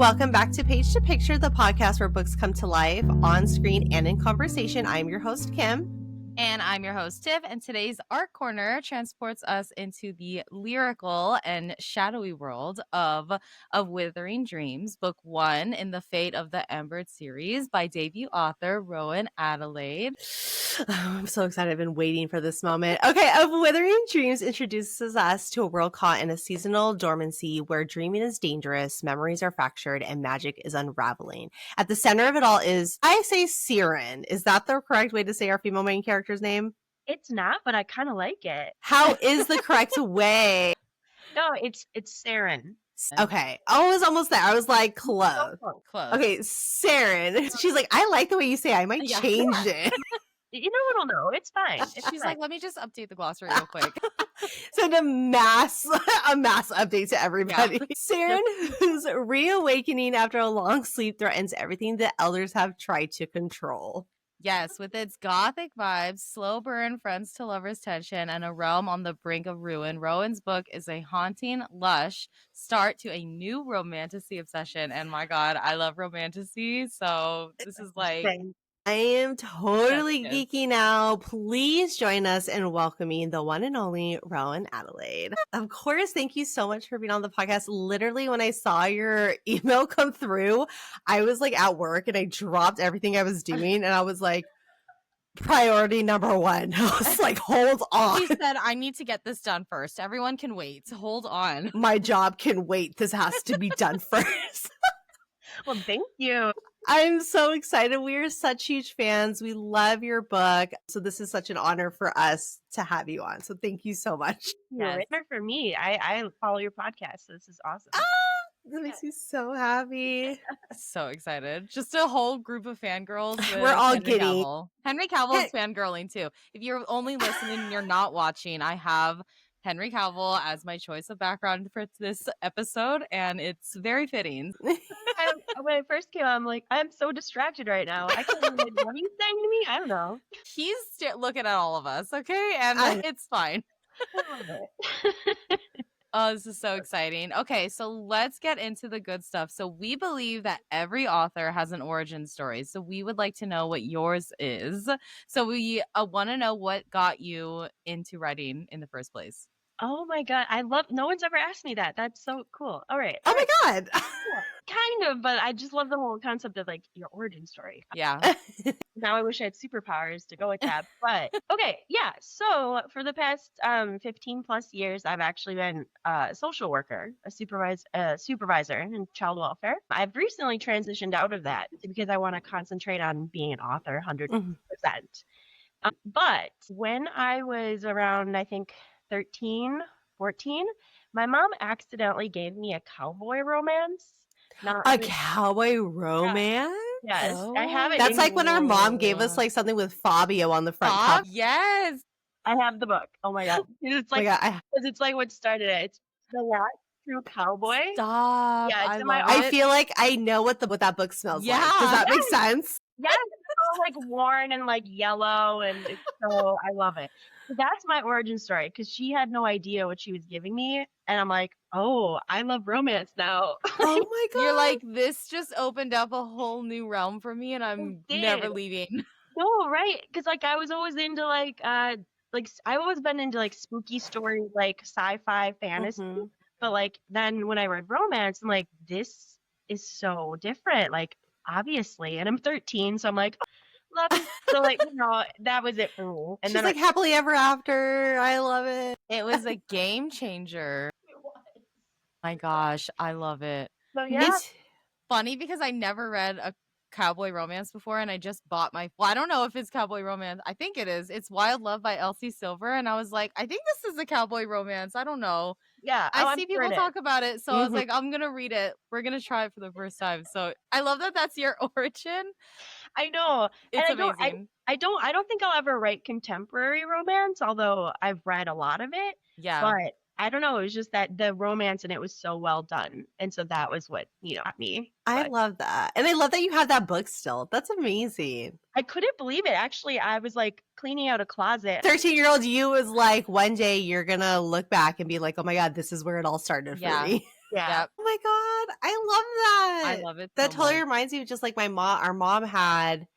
Welcome back to Page to Picture, the podcast where books come to life on screen and in conversation. I'm your host, Kim. And I'm your host, Tiff, and today's Art Corner transports us into the lyrical and shadowy world of Withering Dreams, book 1 in the Fate of the Embers series by debut author Rowyn Adelaide. Oh, I'm so excited. I've been waiting for this moment. Okay, Of Withering Dreams introduces us to a world caught in a seasonal dormancy where dreaming is dangerous, memories are fractured, and magic is unraveling. At the center of it all is, I say, Siren. Is that the correct way to say our female main character's name? It's not, but I kind of like it. How is the correct way? No, it's Siren. Okay. I was almost there. I was like, close. Close. Okay, Siren. She's like, I like the way you say it. I might change it. You know what? I'll know. It's fine. She's like, let me just update the glossary real quick. So a mass update to everybody. Yeah. Siren, whose reawakening after a long sleep threatens everything the elders have tried to control. Yes, with its gothic vibes, slow burn, friends to lovers tension, and a realm on the brink of ruin, Rowyn's book is a haunting, lush start to a new romantasy obsession. And my God, I love romantasy. So this is like... I am totally geeking out. Please join us in welcoming the one and only Rowyn Adelaide. Of course, thank you so much for being on the podcast. Literally, when I saw your email come through, I was like at work and I dropped everything I was doing and I was like, priority number 1. I was like, hold on. She said, I need to get this done first. Everyone can wait. Hold on. My job can wait. This has to be done first. Well, thank you. I'm so excited. We are such huge fans. We love your book. So this is such an honor for us to have you on. So thank you so much. You're right there for me. I follow your podcast. So this is awesome. That makes me so happy. So excited. Just a whole group of fangirls. We're all Henry giddy. Cavill. Henry Cavill is fangirling too. If you're only listening and you're not watching, I have Henry Cavill as my choice of background for this episode, and it's very fitting. When I first came out, I'm like, I'm so distracted right now. I can't even, what are you saying to me? I don't know. He's looking at all of us, okay? And it's fine. I love it. Oh, this is so exciting. Okay, so let's get into the good stuff. So we believe that every author has an origin story. So we would like to know what yours is. So we want to know what got you into writing in the first place. Oh my God. No one's ever asked me that. That's so cool. All right. Oh my God. Kind of, but I just love the whole concept of like your origin story. Yeah. Now I wish I had superpowers to go with that. But okay, yeah. So for the past 15 plus years, I've actually been a social worker, a supervisor in child welfare. I've recently transitioned out of that because I want to concentrate on being an author 100%. But when I was around, I think, 13, 14, my mom accidentally gave me a cowboy romance. Cowboy romance? Yes, I have it. That's like when our mom gave us like something with Fabio on the front cover. Yes, I have the book. Oh my God, it's like it's like what started it. It's The Last True Cowboy. Stop. Yeah, it's in my. I feel like I know what that book smells like. Does that make sense? Yes, it's all like worn and like yellow, and it's so I love it. So that's my origin story because she had no idea what she was giving me, and I'm like, oh, I love romance now. Oh my God! You're like, this just opened up a whole new realm for me, and I'm never leaving. No, right? Because like I was always into like I've always been into like spooky stories, like sci-fi fantasy. Mm-hmm. But like then when I read romance, I'm like, this is so different. Like obviously, and I'm 13, so I'm like, love it. So like that was it for me. And she's then like happily ever after. I love it. It was a game changer. It was. My gosh, I love it. So yeah, it's funny because I never read a cowboy romance before, and I just bought I don't know if it's cowboy romance. I think it is. It's Wild Love by Elsie Silver, and I was like, I think this is a cowboy romance. I don't know. Yeah, I see people talk about it, so I was like, I'm gonna read it. We're gonna try it for the first time. So I love that that's your origin. I know. It's amazing. I don't think I'll ever write contemporary romance, although I've read a lot of it. Yeah. But I don't know. It was just that the romance in it was so well done. And so that was what, got me. I love that. And I love that you have that book still. That's amazing. I couldn't believe it. Actually, I was like cleaning out a closet. 13-year-old you was like, one day you're going to look back and be like, oh my God, this is where it all started for me. Yeah. Yep. Oh my god, I love that. I love it That so totally much. reminds me of just like my mom. Our mom had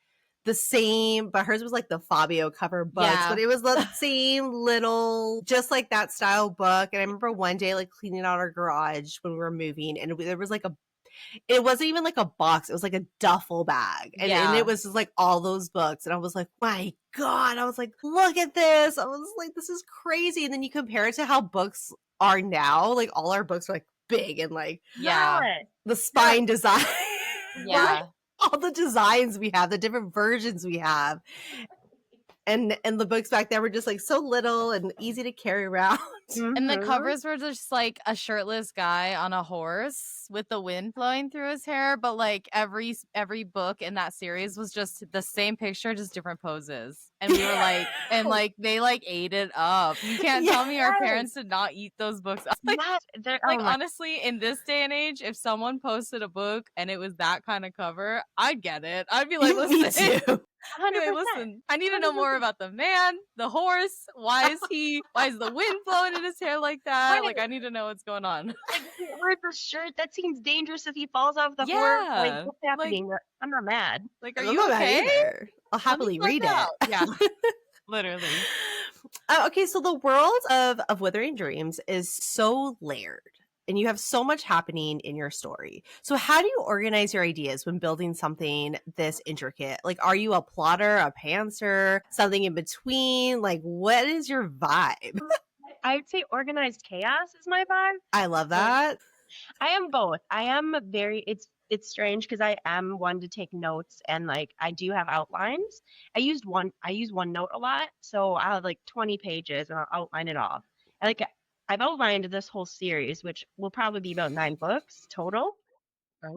the same, but hers was like the Fabio cover books, Yeah. but it was the same little, just like that style book. And I remember one day like cleaning out our garage when we were moving, and there was like it wasn't even like a box, it was like a duffel bag, and Yeah. it was just like all those books, and I was like, my god, I was like, look at this, I was like, this is crazy. And then you compare it to how books are now, like all our books are like big and like Yeah. the spine design. Yeah. All the designs we have, the different versions we have, and the books back then were just like so little and easy to carry around. And the Mhm. covers were just like a shirtless guy on a horse with the wind blowing through his hair, but like every book in that series was just the same picture, just different poses. And we were like, and like they like ate it up. You can't tell me our Yes. parents did not eat those books up. Like, Yes, they're- like oh my- honestly, in this day and age, if someone posted a book and it was that kind of cover, I'd get it. I'd be like, Me listen, too. I'd be like, 100%. listen, I need to know more about the man, the horse. Why is the wind blowing in his hair like that? Like, I need to know what's going on. Like, where's the shirt? That seems dangerous if he falls off the horse. Yeah, Like, what's happening? I'm not mad. Like, are I'm you not mad okay? either. I'll Let me happily find read it. out. Yeah, literally. Okay, so the world of Withering Dreams is so layered, and you have so much happening in your story. So how do you organize your ideas when building something this intricate? Like, are you a plotter, a pantser, something in between? Like, what is your vibe? I would say organized chaos is my vibe. I love that. I am both. I am very, it's strange because I am one to take notes, and like I do have outlines. I use OneNote a lot, so I'll have like 20 pages and I'll outline it all. And like I've outlined this whole series, which will probably be about 9 books total.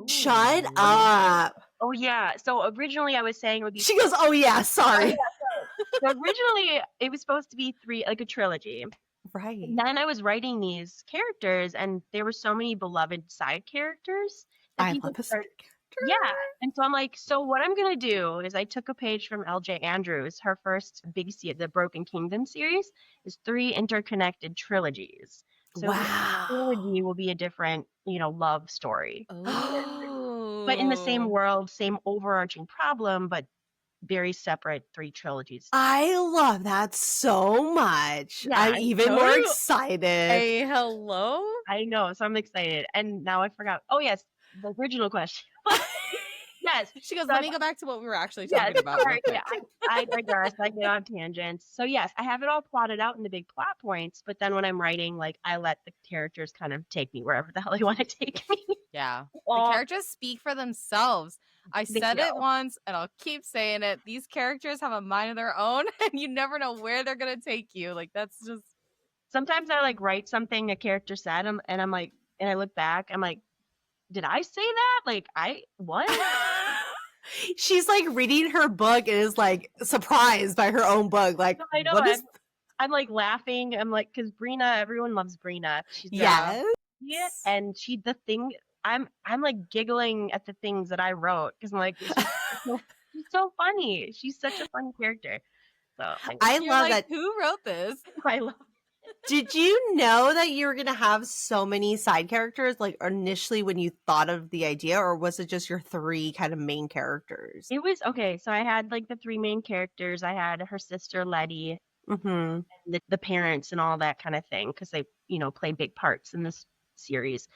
Shut up. Oh yeah. So originally I was saying it would be She goes, oh yeah, sorry. so originally it was supposed to be 3, like a trilogy. Right. And then I was writing these characters, and there were so many beloved side characters that I people love this started. character. Yeah. And so I'm like, so what I'm going to do is I took a page from L.J. Andrews. Her first big the Broken Kingdom series is 3 interconnected trilogies. So each trilogy will be a different, love story. Oh. But in the same world, same overarching problem, but very separate 3 trilogies. I love that so much. Yeah, I'm even more excited. Hey, hello? I know, so I'm excited. And now I forgot. Oh, yes, the original question. Yes. She goes, So let me go back to what we were actually talking about. Sorry, yeah, I digress. I get on tangents. So yes, I have it all plotted out in the big plot points, but then when I'm writing, like I let the characters kind of take me wherever the hell they want to take me. Yeah. Well, the characters speak for themselves. I said it once and I'll keep saying it. These characters have a mind of their own and you never know where they're going to take you. Like that's just. Sometimes I like write something a character said and I'm like, and I look back, I'm like, did I say that? Like what? She's like reading her book and is like surprised by her own book. Like, I know. I'm like laughing. I'm like, because Brina, everyone loves Brina. She's yes. Yeah, and I'm like giggling at the things that I wrote because I'm like, she's so funny. She's such a funny character. So I love that. Who wrote this? I love. Did you know that you were going to have so many side characters, like initially when you thought of the idea, or was it just your 3 kind of main characters? It was okay. So I had like the 3 main characters. I had her sister Letty, and the parents, and all that kind of thing, because they, play big parts in this series.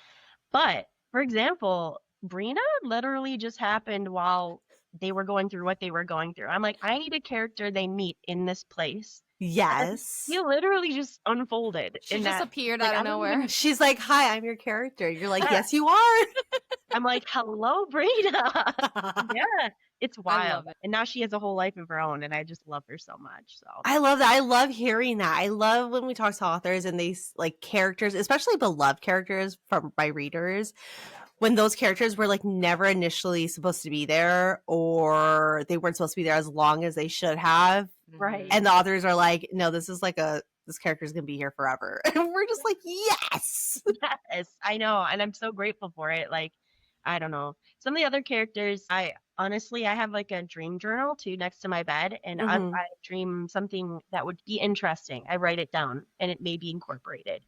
But for example, Brina literally just happened while they were going through what they were going through. I'm like, I need a character they meet in this place. Yes. He literally just unfolded. She just appeared out of nowhere. She's like, hi, I'm your character. You're like, yes, you are. I'm like, hello, Brina. Yeah, it's wild. And now she has a whole life of her own, and I just love her so much. So I love that. I love hearing that. I love when we talk to authors and these like characters, especially beloved characters by readers, when those characters were like never initially supposed to be there, or they weren't supposed to be there as long as they should have. Right. And the authors are like, no, this character is going to be here forever. And we're just like, yes. Yes, I know. And I'm so grateful for it. Like, I don't know. Some of the other characters, I have like a dream journal too next to my bed. And I dream something that would be interesting. I write it down and it may be incorporated.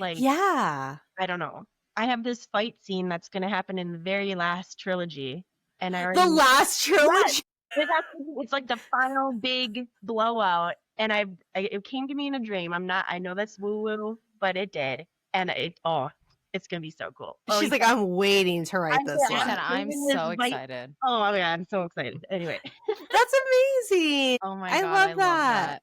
Like, yeah. I don't know. I have this fight scene that's going to happen in the very last trilogy. And I already... The last trilogy? Yes, it's like the final big blowout. And it came to me in a dream. I know that's woo-woo, but it did. And it's going to be so cool. She's like, I'm waiting to write this one. I'm so excited. Oh, yeah, I'm so excited. Anyway. That's amazing. Oh my I God, love that.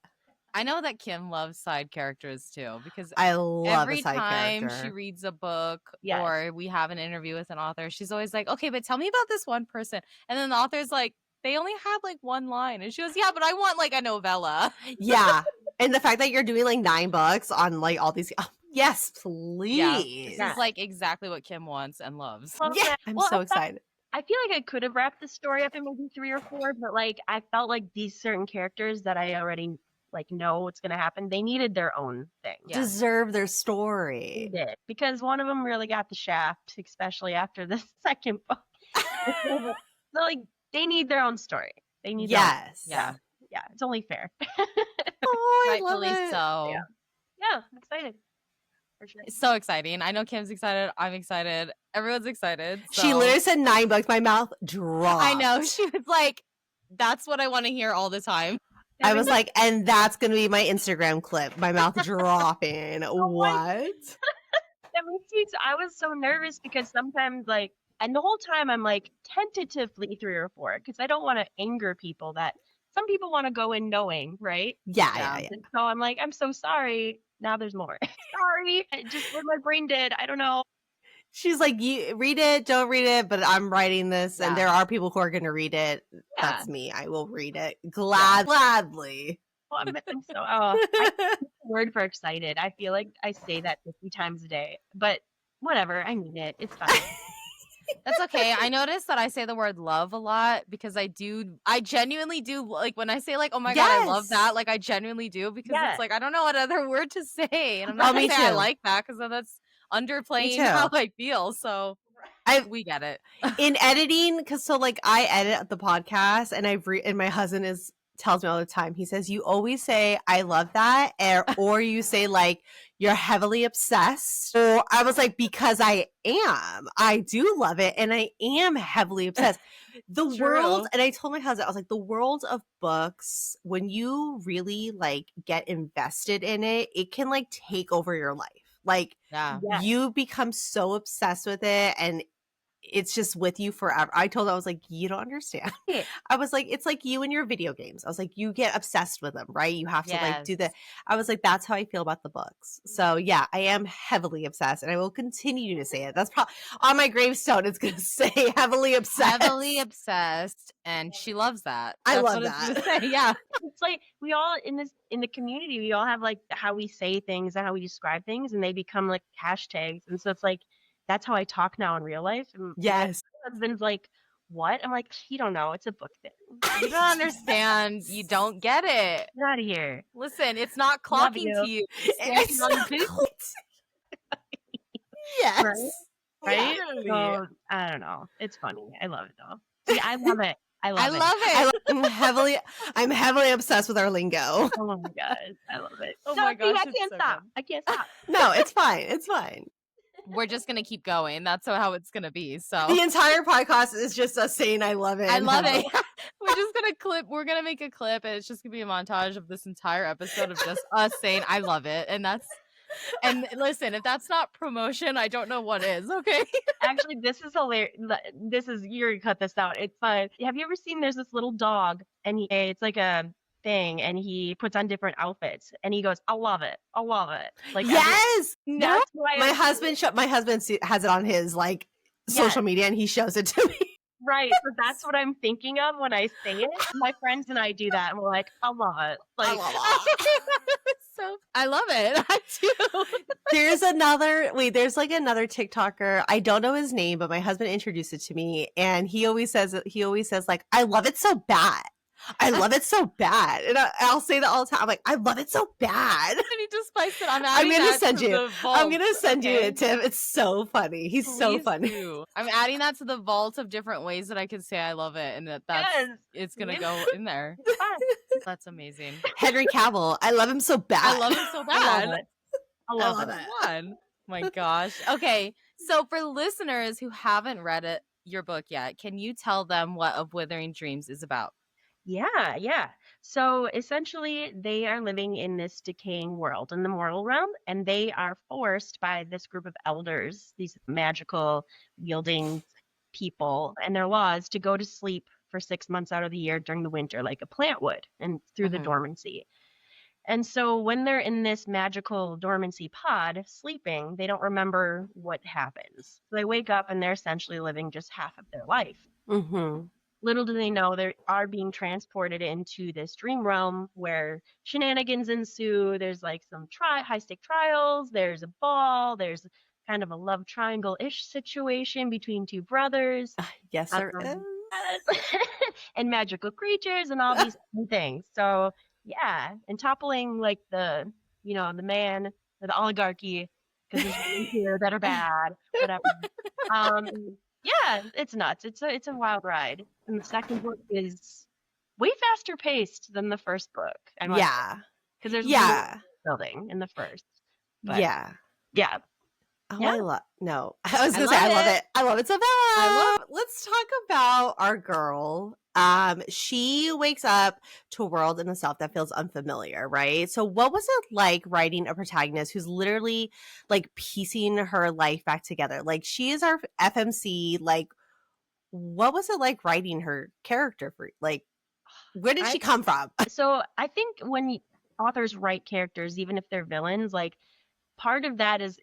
I know that Kim loves side characters too, because I love every a side time character. she reads a book Yes. or we have an interview with an author, she's always like, okay, but tell me about this one person. And then the author's like, they only have like one line. And she goes, yeah, but I want like a novella. Yeah. And the fact that you're doing like 9 books on like all these... yes, please. Yeah. This is like exactly what Kim wants and loves. Yeah, I'm so excited. I feel like I could have wrapped the story up in maybe 3 or 4, but like I felt like these certain characters that I already like know what's going to happen, they needed their own thing. Yeah. Deserve their story. They did, because one of them really got the shaft, especially after the second book. So like they need their own story. They need yes. Yeah. It's only fair. Oh, I love Rightfully it. so. Yeah, I'm excited. For sure. It's so exciting. I know Kim's excited. I'm excited. Everyone's excited. So. She literally said 9 books. My mouth dropped. I know. She was like, that's what I want to hear all the time. I was like, and that's going to be my Instagram clip. My mouth dropping. What? That makes me... I was so nervous because sometimes like, and the whole time I'm like tentatively 3 or 4 because I don't want to anger people. That some people want to go in knowing, right? Yeah. And so I'm like, I'm so sorry. Now there's more. Sorry. Just what my brain did. I don't know. She's like, you read it, don't read it, but I'm writing this, and there are people who are going to read it. Yeah. That's me. I will read it gladly. Well, I'm so... I'm the word for excited. I feel like I say that 50 times a day, but whatever. I mean it. It's fine. That's okay. I noticed that I say the word love a lot because I genuinely do, like when I say like, oh my God, I love that. Like I genuinely do, because it's like, I don't know what other word to say. And I'm not going to say I like that because then that's underplaying how I feel. So we get it. In editing, because so like I edit the podcast and and my husband tells me all the time, he says, you always say I love that, or you say like you're heavily obsessed. Or I was like, because I do love it, and I am heavily obsessed. The world, and I told my husband, I was like, the world of books, when you really like get invested in it, it can like take over your life. Like you become so obsessed with it, and it's just with you forever. I told her, I was like, you don't understand. I was like, it's like you and your video games. I was like, you get obsessed with them, right? You have to like do the... I was like, that's how I feel about the books. So yeah, I am heavily obsessed, and I will continue to say it. That's probably on my gravestone. It's going to say heavily obsessed. Heavily obsessed, and she loves that. I love that. Yeah. It's like we all in the community, we all have like how we say things and how we describe things, and they become like hashtags. And so it's like, that's how I talk now in real life. And yes. My husband's like, what? I'm like, you don't know. It's a book thing. You don't understand. You don't get it. Get out of here. Listen, it's not clocking to you. It's not yes. Right? So, I don't know. It's funny. I love it though. Yeah, I love it. I love it. I'm heavily obsessed with our lingo. Oh my God. I love it. Oh my gosh. I can't stop. I can't stop. No, it's fine. It's fine. We're just gonna keep going. That's how it's gonna be. So the entire podcast is just us saying I love it. I love it. We're just gonna we're gonna make a clip, and it's just gonna be a montage of this entire episode of just us saying I love it. And listen, if that's not promotion, I don't know what is. Okay. Actually, this is hilarious. You're gonna cut this out. It's fine. Have you ever seen there's this little dog, and it's like a thing, and he puts on different outfits, and he goes, I love it. Like, yes. That's why my husband has it on his like social media, and he shows it to me. Right. So that's what I'm thinking of when I say it. My friends and I do that, and we're like, I love it. Like, I love it. I do. There's like another TikToker. I don't know his name, but my husband introduced it to me, and he always says like, I love it so bad. I love it so bad. And I'll say that all the time. I'm like, I love it so bad. I need to spice it. I'm going to send you. I'm going to send you it, Tim. It's so funny. He's so funny. Do. I'm adding that to the vault of different ways that I can say I love it, and it's going to go in there. That's amazing. Henry Cavill. I love him so bad. I love him so bad. I love it. My gosh. Okay. So for listeners who haven't read your book yet, can you tell them what Of Withering Dreams is about? Yeah. So essentially, they are living in this decaying world in the mortal realm, and they are forced by this group of elders, these magical wielding people, and their laws to go to sleep for 6 months out of the year during the winter, like a plant would, and through the dormancy. And so when they're in this magical dormancy pod sleeping, they don't remember what happens. So they wake up and they're essentially living just half of their life. Mm-hmm. Little do they know they are being transported into this dream realm where shenanigans ensue. There's like some high-stake trials. There's a ball. There's kind of a love triangle-ish situation between two brothers. Yes, there is. And magical creatures and all these things. So yeah, and toppling like the man or the oligarchy because there's women here that are bad, whatever. Yeah, it's nuts. It's a wild ride. And the second book is way faster paced than the first book. Yeah. Because there's more building in the first. But yeah. Oh, Yeah. I love I was gonna say I love it. I love it so bad. Let's talk about our girl. She wakes up to a world in the South that feels unfamiliar, right? So what was it like writing a protagonist who's literally like piecing her life back together? Like she is our FMC. Like, what was it like writing her character for? Like, where did she come from? So I think when authors write characters, even if they're villains, like part of that is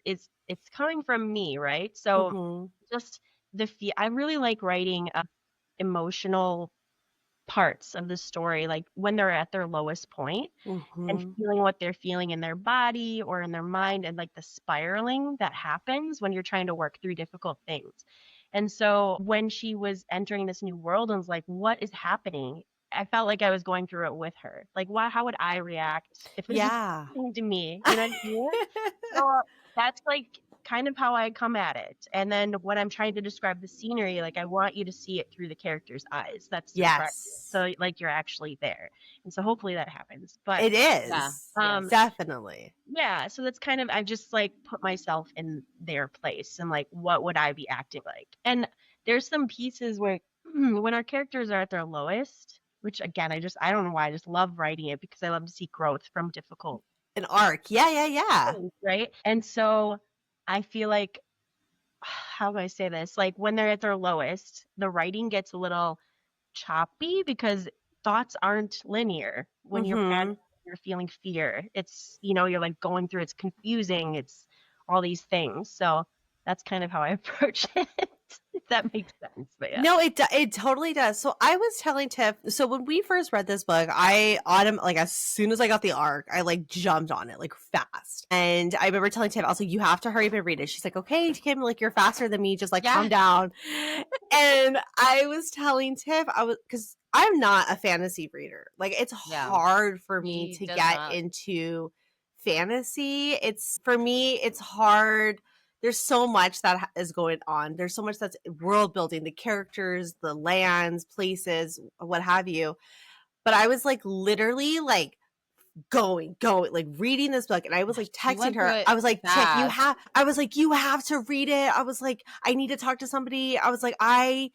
it's coming from me, right? So just I really like writing emotional parts of the story, like when they're at their lowest point and feeling what they're feeling in their body or in their mind, and like the spiraling that happens when you're trying to work through difficult things. And so when she was entering this new world and was like, what is happening? I felt like I was going through it with her. Like, how would I react if this was happening to me? You know what I mean? So that's like kind of how I come at it. And then when I'm trying to describe the scenery, like I want you to see it through the character's eyes. That's so like you're actually there. And so hopefully that happens. But it is. Definitely. Yeah. So that's kind of, I just like put myself in their place and like, what would I be acting like? And there's some pieces where when our characters are at their lowest, which again, I don't know why, I just love writing it because I love to see growth from difficult. An arc. Yeah. Right. And so I feel like, how do I say this? Like when they're at their lowest, the writing gets a little choppy because thoughts aren't linear. When you're mad, you're feeling fear. It's, you're like going through, it's confusing. It's all these things. So that's kind of how I approach it. If that makes sense. But yeah. No, it totally does. So I was telling Tiff, so when we first read this book, like as soon as I got the arc, I like jumped on it like fast. And I remember telling Tiff, I was like, you have to hurry up and read it. She's like, okay, Kim, like you're faster than me, just like calm down. And I was telling Tiff, because I'm not a fantasy reader. Like it's hard for me to get into fantasy. For me, it's hard. There's so much that is going on. There's so much that's world building, the characters, the lands, places, what have you. But I was like literally like going, like reading this book. And I was like texting her. I was like, Tiff, you have to read it. I was like, I need to talk to somebody. I was like, I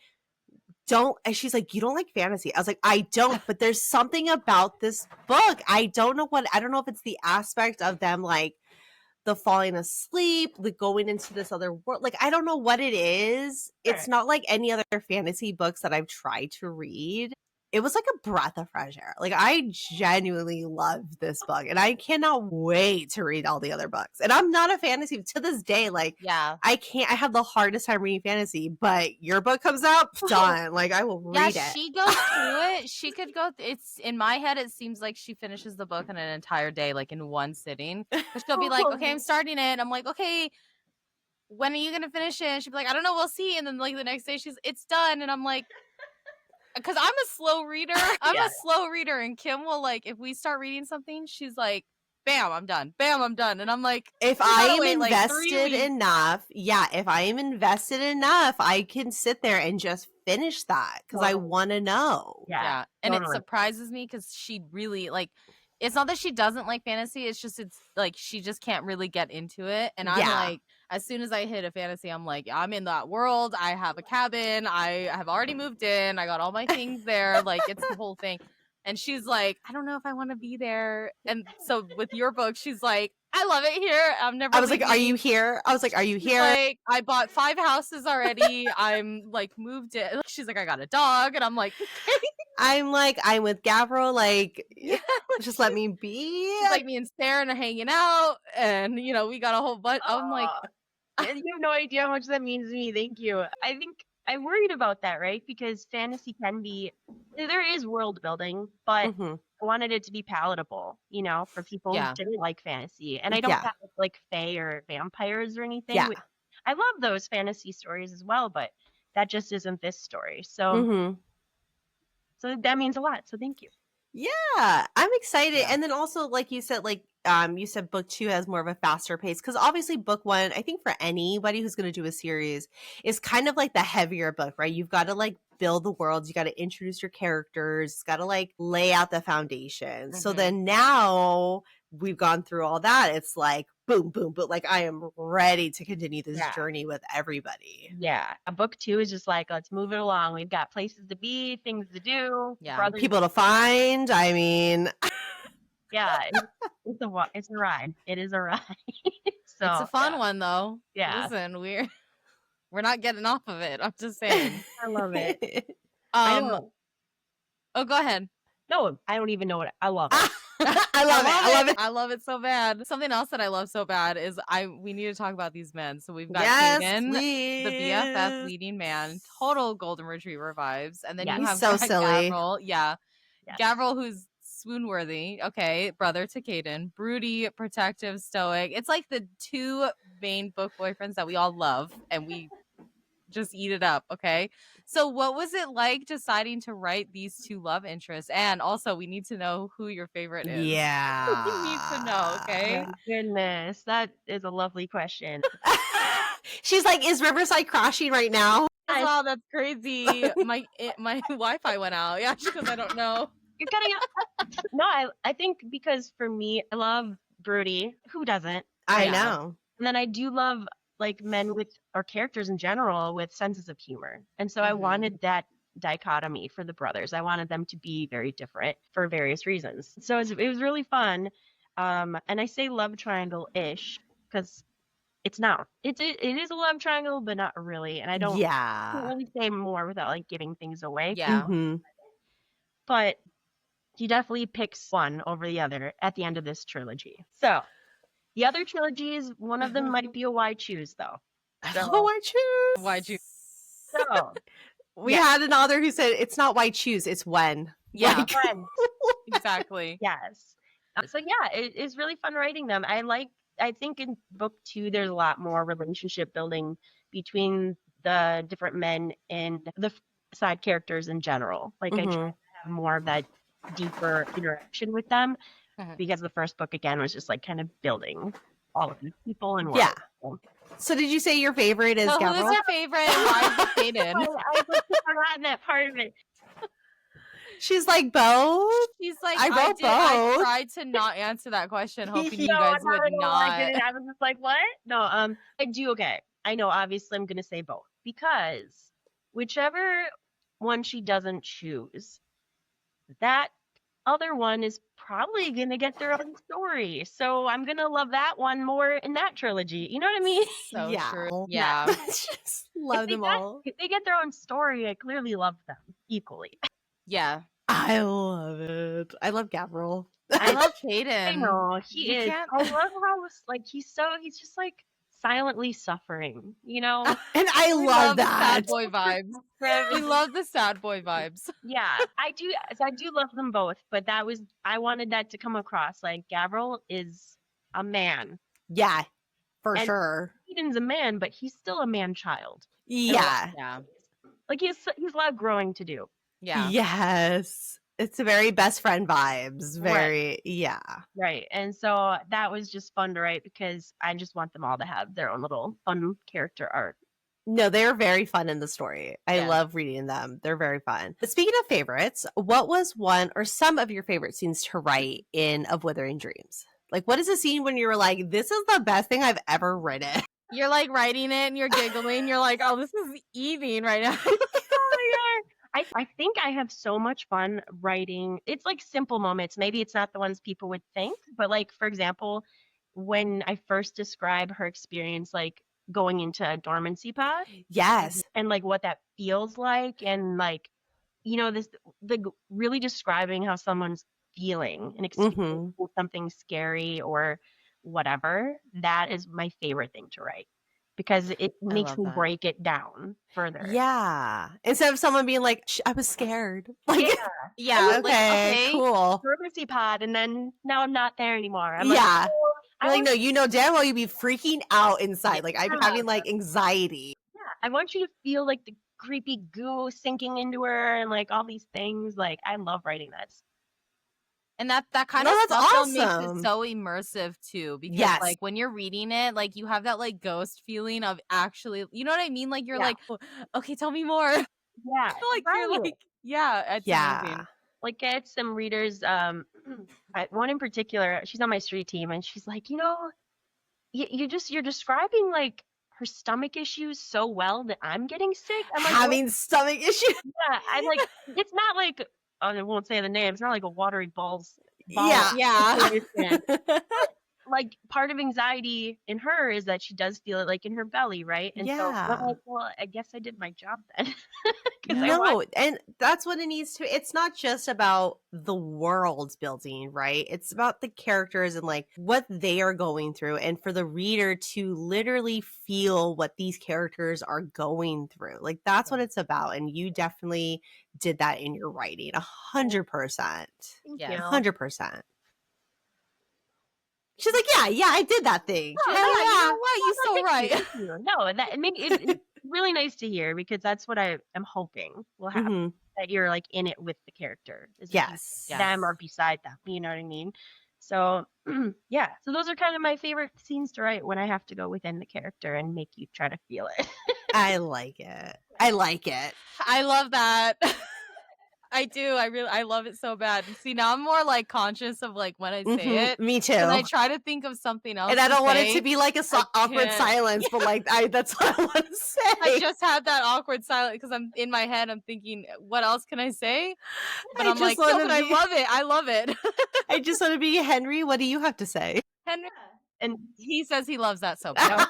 don't. And she's like, you don't like fantasy. I was like, I don't. But there's something about this book. I don't know if it's the aspect of them like the falling asleep, like going into this other world. Like, I don't know what it is. It's not like any other fantasy books that I've tried to read. It was like a breath of fresh air. Like, I genuinely love this book, and I cannot wait to read all the other books. And I'm not a fantasy to this day. Like, I have the hardest time reading fantasy, but your book comes out, done. Like, I will read it. She goes through it. She could go. It's in my head. It seems like she finishes the book in an entire day, like in one sitting. But she'll be like, "Okay, I'm starting it." And I'm like, "Okay, when are you gonna finish it?" And she'll be like, "I don't know. We'll see." And then like the next day, it's done. And I'm like, because I'm a slow reader. A slow reader, and Kim will like, if we start reading something, she's like, bam, I'm done. Bam, I'm done. And I'm like, if I am invested enough, I can sit there and just finish that because I want to know. Yeah. And it surprises me because she really like, it's not that she doesn't like fantasy. It's like she just can't really get into it. And I'm like, as soon as I hit a fantasy, I'm like, I'm in that world. I have a cabin. I have already moved in. I got all my things there. Like, it's the whole thing. And she's like, I don't know if I want to be there. And so with your book, she's like, I love it here. I'm never I was like, leaving. are you here? I was like, are you She's here? like, I bought 5 houses already. I'm like moved in. She's like, I got a dog. And I'm like, I'm with Gabriel. Like, yeah, just let me be. she's like, me and Sarah are hanging out. And, you know, we got a whole bunch. I'm like, and you have no idea how much that means to me. Thank you. I think I'm worried about that, right? Because fantasy can be, there is world building, but Mhm. I wanted it to be palatable, you know, for people Yeah. who didn't like fantasy. And I don't Yeah. have like fae or vampires or anything. Yeah. I love those fantasy stories as well, but that just isn't this story. So, Mhm. so that means a lot. So thank you. Yeah, I'm excited. Yeah. And then also, like you said, you said book 2 has more of a faster pace, because obviously book 1, I think for anybody who's going to do a series, is kind of like the heavier book, right? You've got to like build the worlds, you got to introduce your characters, it's got to like lay out the foundation. So Mhm. then now we've gone through all that, it's like boom, boom, but like I am ready to continue this Yeah. journey with everybody. Yeah. A book 2 is just like, let's move it along. We've got places to be, things to do, Yeah. brothers. People to find. I mean, Yeah, it's a ride. It is a ride. So it's a fun yeah. one, though. Yeah. Listen, we're not getting off of it. I'm just saying. I love it. I know. Oh, go ahead. No, I don't even know what I love it. I love it. I love it. I love it so bad. Something else that I love so bad is we need to talk about these men. So we've got Yes, Caden, please. the BFF leading man, total golden retriever vibes, and then Yeah. you He's have so silly. Gavril, yeah, Yes. Gavril, who's swoon worthy. Okay, brother to Caden, broody, protective, stoic. It's like the 2 main book boyfriends that we all love, and we just eat it up. Okay, so what was it like deciding to write these 2 love interests? And also, we need to know who your favorite is. Yeah. We need to know. Okay. My goodness, that is a lovely question. She's like, is Riverside crashing right now? Oh, that's crazy. My Wi-Fi went out. Yeah, because I don't know. You're cutting out. No, I think because for me, I love broody. Who doesn't? I Yeah. know. And then I do love like men with, or characters in general, with senses of humor. And so I Mhm. wanted that dichotomy for the brothers. I wanted them to be very different for various reasons. So it was really fun. And I say love triangle-ish because it's not. It is a love triangle, but not really. And I can't Yeah. really say more without like giving things away. Yeah. Mhm. But he definitely picks one over the other at the end of this trilogy. So the other trilogies, one of them might be a why choose though. I So- love a white choose. Why'd you? So We Yeah. had an author who said it's not why choose, it's when. Yeah, Like- friends. exactly. Yes. So yeah, it's really fun writing them. I think in book 2 there's a lot more relationship building between the different men and the side characters in general. Like I try Mhm. to have more of that deeper interaction with them Mhm. because the first book again was just like kind of building all of these people and Yeah. world. So did you say your favorite is So who's Gavril? your favorite? And why is it Caden? I've forgotten that part of it. She's like both. She's like, I wrote I both. tried to not answer that question, hoping you No, guys not would at all. I not. didn't. I was just like, what? No, I do. Okay. I know, obviously, I'm going to say both because whichever one she doesn't choose, that other one is probably going to get their own story. So I'm going to love that one more in that trilogy. You know what I mean? So Yeah. true. Yeah. Yeah. Just love they them got- all. If they get their own story, I clearly love them equally. Yeah. I love it. I love Gavril. I love Caden. I know he You is. can't- I love how like he's just like silently suffering. You know? And I We love the that. sad boy vibes. We love the sad boy vibes. Yeah, I do. So I do love them both, but I wanted that to come across. Like Gavril is a man. Yeah, for And- sure. Eden's a man, but he's still a man child. Yeah. Yeah. Like he's a lot of growing to do. Yeah. Yes. It's a very best friend vibes. Very, yeah. Right. And so that was just fun to write because I just want them all to have their own little fun character arc. No, they're very fun in the story. I Yeah. love reading them. They're very fun. But speaking of favorites, what was one or some of your favorite scenes to write in Of Withering Dreams? Like, what is a scene when you were like, this is the best thing I've ever written? You're like writing it and you're giggling. You're like, oh, this is eating right now. Oh my God. I think I have so much fun writing. It's like simple moments. Maybe it's not the ones people would think, but like, for example, when I first describe her experience, like going into a dormancy pod Yes. and like what that feels like, and like, really describing how someone's feeling and experiencing something scary or whatever, that is my favorite thing to write because it makes me break it down further. Yeah. Instead of someone being like, I was scared. Like, yeah. Okay, cool. Dormancy pod, and then now I'm not there anymore. I'm yeah. like, no, you know damn well you'd be freaking out inside. Like, I'm having like anxiety. Yeah, I want you to feel like the creepy goo sinking into her and like all these things. Like, I love writing that. And that kind of stuff makes it so immersive too, because like when you're reading it, like you have that like ghost feeling of actually, you know what I mean? Like you're like, oh, okay, tell me more. Yeah, like you're like, it's amazing. Like I had some readers, one in particular, she's on my street team, and she's like, you're describing like her stomach issues so well that I'm getting sick. I'm like, having stomach issues. Yeah, I'm like, it's not like, I won't say the name. It's not like a watery balls. Yeah. Like part of anxiety in her is that she does feel it like in her belly, right? And so I'm like, well, I guess I did my job then. No, and that's what it needs to. It's not just about the world building, right? It's about the characters and like what they are going through, and for the reader to literally feel what these characters are going through. Like that's what it's about, and you definitely did that in your writing, 100%. Yeah, 100%. She's like, yeah, I did that thing. You know what? You're so right. No, it's really nice to hear, because that's what I am hoping will happen. That you're like in it with the character. Yes. Them or beside them. You know what I mean? So yeah. So those are kind of my favorite scenes to write, when I have to go within the character and make you try to feel it. I like it. I love that. I do. I love it so bad. See, now I'm more like conscious of like when I say it. Me too. And I try to think of something else. And I don't want it to be like a awkward silence, but like that's what I want to say. I just had that awkward silence because I'm in my head. I'm thinking, what else can I say? But I'm like, no, but I love it. I love it. I just want to be Henry. What do you have to say? Henry. And he says he loves that so much.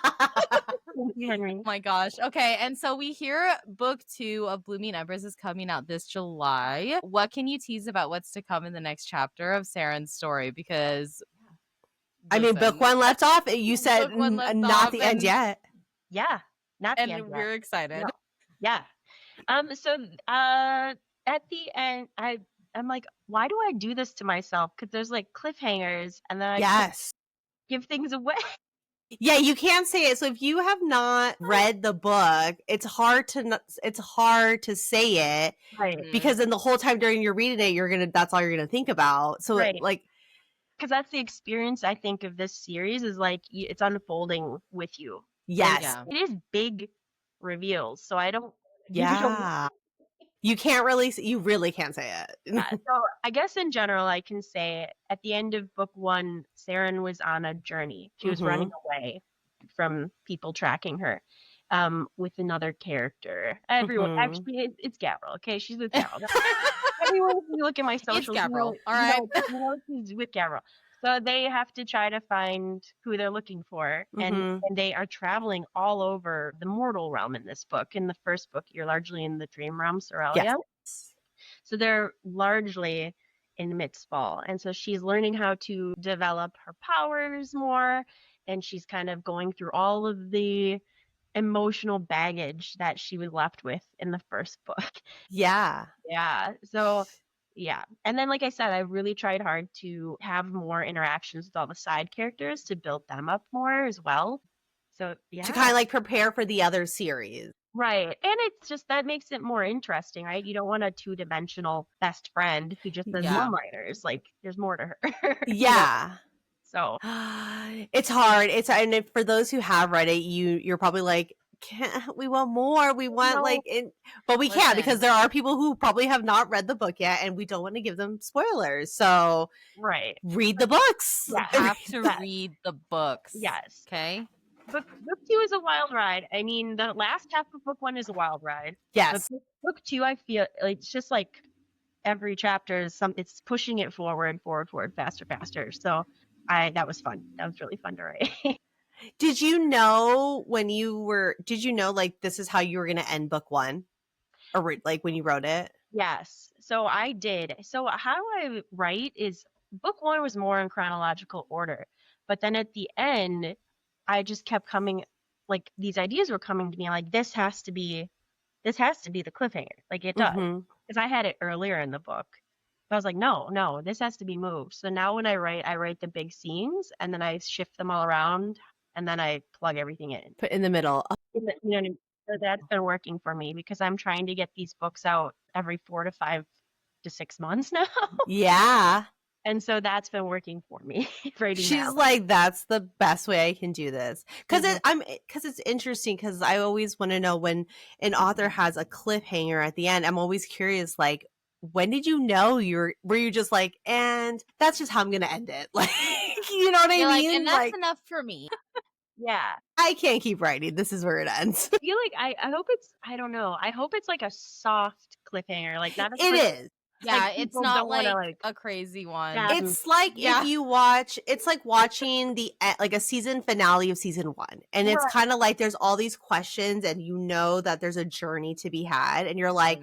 Henry. Oh my gosh. Okay. And so we hear book 2 of Blooming Embers is coming out this July. What can you tease about what's to come in the next chapter of Saren's story? Because I mean, book 1 left off. You said not the end yet. Yeah. Not the end yet. And we're excited. No. Yeah. So at the end, I'm like, why do I do this to myself? Because there's like cliffhangers, and then I give things away. Yeah, you can't say it. So if you have not read the book, it's hard to say it, right? Because then the whole time during you're reading it, that's all you're gonna think about. So like, because that's the experience I think of this series, is like it's unfolding with you. Yes, it is big reveals. So I don't. You can't really. You really can't say it. So I guess in general, I can say at the end of book 1, Saren was on a journey. She was running away from people tracking her, with another character. Everyone, actually, it's Gabrielle. Okay, she's with Gabrielle. Everyone, if you look at my socials, it's Gabrielle. All right, she's with Gabrielle. So they have to try to find who they're looking for, and they are traveling all over the mortal realm in this book. In the first book, you're largely in the dream realm, Soralia. Yes. So they're largely in Midsfall, and so she's learning how to develop her powers more, and she's kind of going through all of the emotional baggage that she was left with in the first book. Yeah. So. Yeah. And then, like I said, I really tried hard to have more interactions with all the side characters to build them up more as well. So, yeah. To kind of like prepare for the other series. Right. And it's just, that makes it more interesting, right? You don't want a 2-dimensional best friend who just does one-liners. Like, there's more to her. Yeah. So. It's hard. And for those who have read it, you're probably like, we want more. We want but we can't, because there are people who probably have not read the book yet, and we don't want to give them spoilers. So read the books. You have to read the books. Yes. Okay. book 2 is a wild ride. I mean, the last half of book 1 is a wild ride. But Yes. book 2, I feel like it's just like every chapter is it's pushing it forward, faster, faster. So that was fun. That was really fun to write. Did you know like this is how you were going to end book 1? Or like when you wrote it? Yes. So I did. So how I write is book 1 was more in chronological order. But then at the end, I just kept coming, like these ideas were coming to me like this has to be the cliffhanger. Like it does. Mm-hmm. Because I had it earlier in the book. But I was like, no, this has to be moved. So now when I write the big scenes and then I shift them all around and then I plug everything in. Put in the middle. You know what I mean? So that's been working for me because I'm trying to get these books out every 4 to 5 to 6 months now. Yeah. And so that's been working for me writing She's that. like, that's the best way I can do this. Because Mhm. it's interesting because I always want to know when an author has a cliffhanger at the end. I'm always curious, like, when did you know were you just like, and that's just how I'm gonna end it? Like, you know what You're I like, mean? and that's enough for me. Yeah. I can't keep writing. This is where it ends. I feel like I hope it's, I don't know. I hope it's like a soft cliffhanger, like not a It is. Yeah, like it's people not don't want to like like a crazy one. stab and It's like Yeah. if you it's like watching like a season finale of season 1. And it's Right. kind of like there's all these questions and you know that there's a journey to be had. And you're like,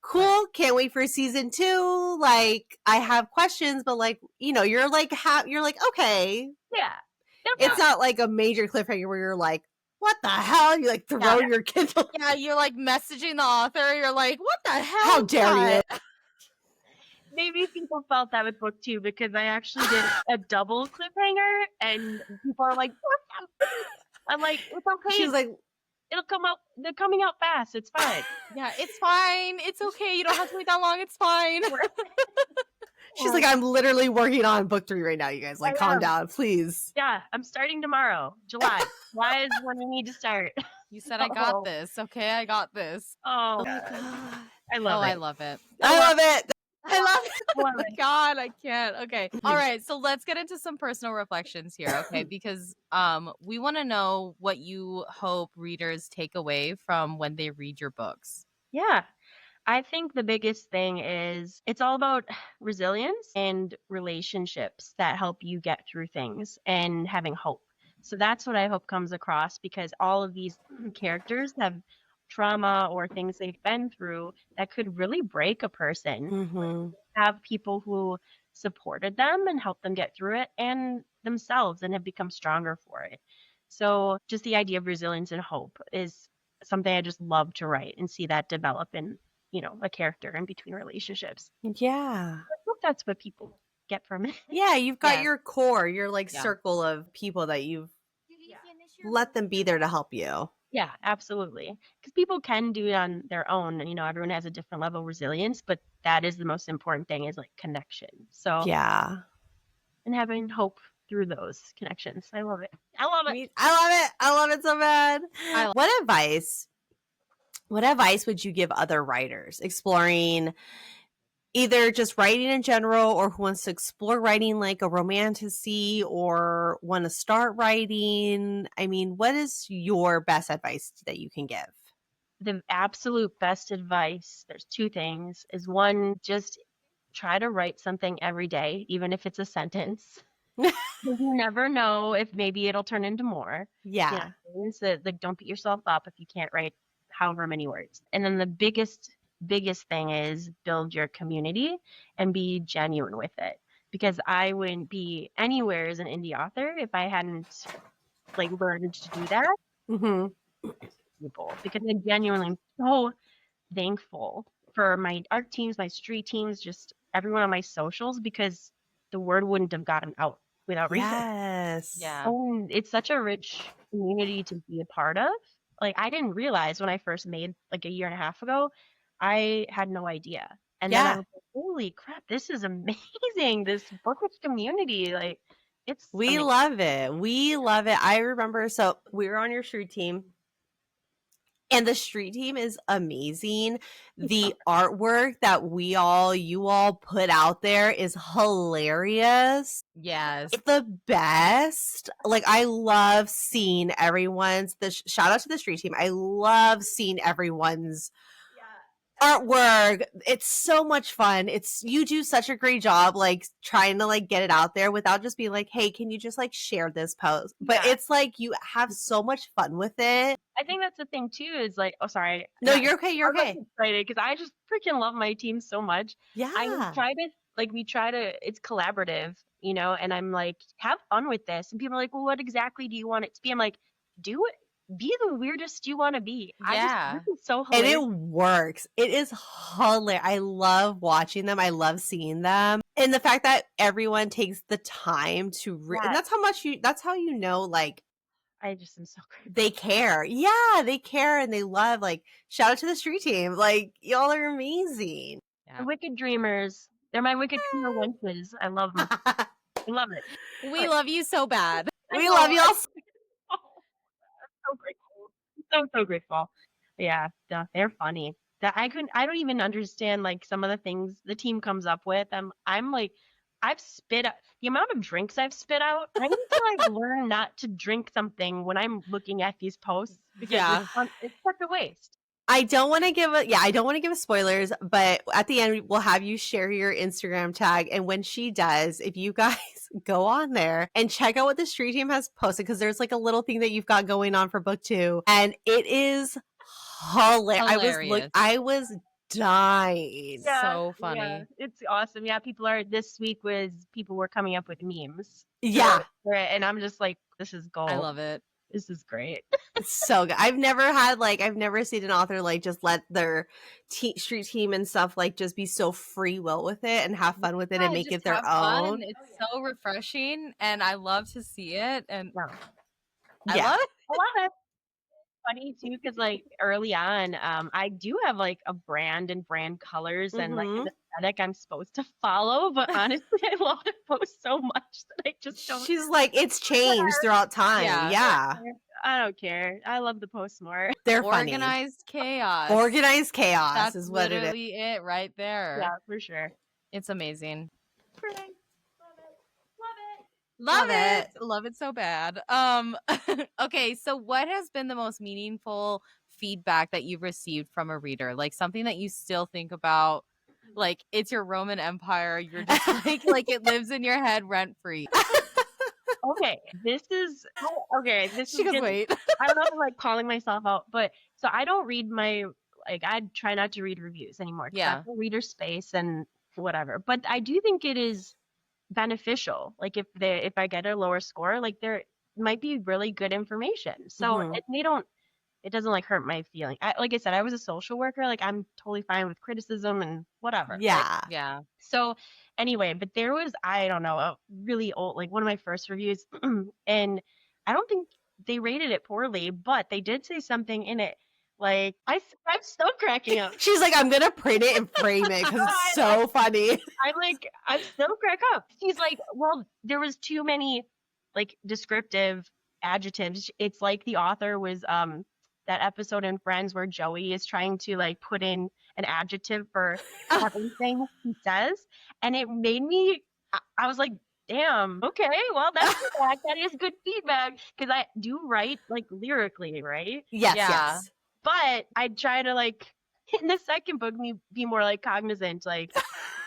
cool, can't wait for season 2. Like, I have questions, but like, you know, you're like, okay. Yeah. It's not like a major cliffhanger where you're like, what the hell? You like throw your Kindle. Yeah, you're like messaging the author. You're like, what the hell? How dare you? Maybe people felt that with book 2 because I actually did a double cliffhanger and people are like, I'm like, it's okay. She's like, it'll come out. They're coming out fast. It's fine. Yeah, it's fine. It's okay. You don't have to wait that long. It's fine. She's like, I'm literally working on book 3 right now, you guys. Like, calm down, please. Yeah, I'm starting tomorrow, July. July is when we need to start. You said I got this. Okay, I got this. Oh, my God. I love it. I love it. I love it. I love it. Oh Love my it. God, I can't. Okay. All right. So let's get into some personal reflections here. Okay. Because we want to know what you hope readers take away from when they read your books. Yeah. I think the biggest thing is it's all about resilience and relationships that help you get through things and having hope. So that's what I hope comes across because all of these characters have trauma or things they've been through that could really break a person. Mm-hmm. Have people who supported them and helped them get through it and themselves and have become stronger for it. So just the idea of resilience and hope is something I just love to write and see that develop in, you know, a character in between relationships. Yeah. I hope that's what people get from it. Yeah, you've got Yes. your core, your like Yeah. circle of people that you've let them be there to help you. Yeah, absolutely. Because people can do it on their own. And, you know, everyone has a different level of resilience, but that is the most important thing is like connection. So, Yeah. and having hope through those connections. I love it. I love it. I love it so bad. What advice would you give other writers exploring either just writing in general or who wants to explore writing like a romantasy or want to start writing? I mean, what is your best advice that you can give? The absolute best advice, there's 2 things, is one, just try to write something every day, even if it's a sentence. You never know if maybe it'll turn into more. Yeah. You know, so, like, don't beat yourself up if you can't write however many words. And then the biggest thing is build your community and be genuine with it. Because I wouldn't be anywhere as an indie author if I hadn't like learned to do that. Mm-hmm. People, because I'm genuinely so thankful for my art teams, my street teams, just everyone on my socials, because the word wouldn't have gotten out without reason. Yes. Yeah. And it's such a rich community to be a part of. Like, I didn't realize when I first made like a year and a half ago, I had no idea. And then I was like, holy crap, this is amazing. This bookish community. Like, We amazing. love it. We love it. I remember, so we were on your street team And the street team is amazing. The artwork that you all put out there is hilarious. Yes. It's the best. Like, I love seeing everyone's, shout out to the street team. I love seeing everyone's artwork. It's so much fun. You do such a great job, like, trying to, like, get it out there without just being like, hey, can you just, like, share this post? But it's like you have so much fun with it. I think that's the thing too, is like, oh, sorry. No, you're okay. You're I'm okay. excited because I just freaking love my team so much. Yeah. We try to, it's collaborative, you know, and I'm like, have fun with this. And people are like, well, what exactly do you want it to be? I'm like, do it. Be the weirdest you want to be. This is so hilarious. And it works. It is hilarious. I love watching them. I love seeing them. And the fact that everyone takes the time to and that's how you know, like, I just am so grateful. They care. Yeah, they care and they love, like, shout out to the street team. Like, y'all are amazing. Yeah. The Wicked Dreamers. They're my Wicked Dreamer wenches. I love them. I love it. We love you so bad. We love y'all so so grateful. So grateful. Yeah, they're funny. I don't even understand, like, some of the things the team comes up with. I'm like, I've spit out the amount of drinks I've spit out. I need to, like, learn not to drink something when I'm looking at these posts because it's such a waste. I don't want to give spoilers, but at the end we'll have you share your Instagram tag, and when she does, if you guys go on there and check out what the street team has posted, because there's, like, a little thing that you've got going on for book 2, and it is hilarious. I was dying. So funny. Yeah, it's awesome. Yeah, this week people were coming up with memes. Yeah. And I'm just like, this is gold. I love it. This is great. It's so good. I've never seen an author, like, just let their street team and stuff, like, just be so free will with it and have fun with it and make it their own. It's so refreshing, and I love to see it. And I love it. Funny too, because, like, early on, I do have, like, a brand and brand colors and, like, an aesthetic I'm supposed to follow, but honestly I love to post so much that I just don't. She's like, it's changed throughout time. Yeah. I don't care. I love the posts more. They're organized chaos. Organized chaos. That's is what it is. Literally it right there. Yeah, for sure. It's amazing. Love it. Love it so bad. Okay, so what has been the most meaningful feedback that you've received from a reader? Like, something that you still think about, like, it's your Roman Empire. You're just like it lives in your head rent free. Okay, She goes, wait. I don't know if I'm, like, calling myself out, but so I don't read I try not to read reviews anymore. Yeah. That's a reader space and whatever. But I do think it is beneficial. Like, if I get a lower score, like, there might be really good information. So it doesn't, like, hurt my feeling. Like I said, I was a social worker. Like, I'm totally fine with criticism and whatever. Yeah. Right? Yeah. So anyway, but there was, I don't know, a really old, like, one of my first reviews, and I don't think they rated it poorly, but they did say something in it. Like, I'm still cracking up. She's like, I'm gonna print it and frame it because it's so funny. I'm still crack up. She's like, well, there was too many, like, descriptive adjectives. It's like the author was that episode in Friends where Joey is trying to, like, put in an adjective for everything he says, and it made me. I was like, damn. Okay, well, that's feedback. That is good feedback because I do write, like, lyrically, right? Yes. But I try to, like, in the second book, be more, like, cognizant, like,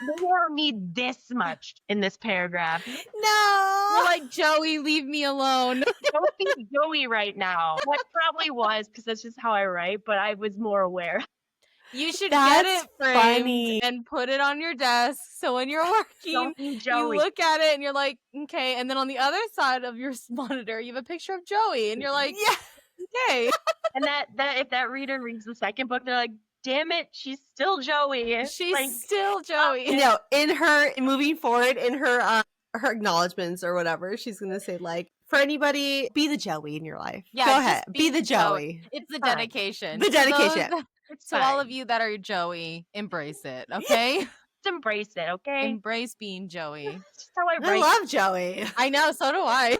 maybe I don't need this much in this paragraph. No. You're like, Joey, leave me alone. Don't be Joey right now. That probably was because that's just how I write, but I was more aware. You should That's get it framed funny. and put it on your desk. So when you're working, Don't be you Joey. look at it and you're like, okay. And then on the other side of your monitor, you have a picture of Joey, and you're like, Yeah. okay. And that if that reader reads the second book, they're like, damn it, she's still Joey. She's like, still Joey. No, moving forward in her acknowledgments or whatever, she's gonna say, like, for anybody, be the Joey in your life. Yeah, go just ahead, be the Joey. It's the Fine. dedication. The dedication. It's So all fine. of you that are Joey, embrace it, okay? Just embrace it, okay? Embrace being Joey. That's just how I I write. love Joey. I know, so do I.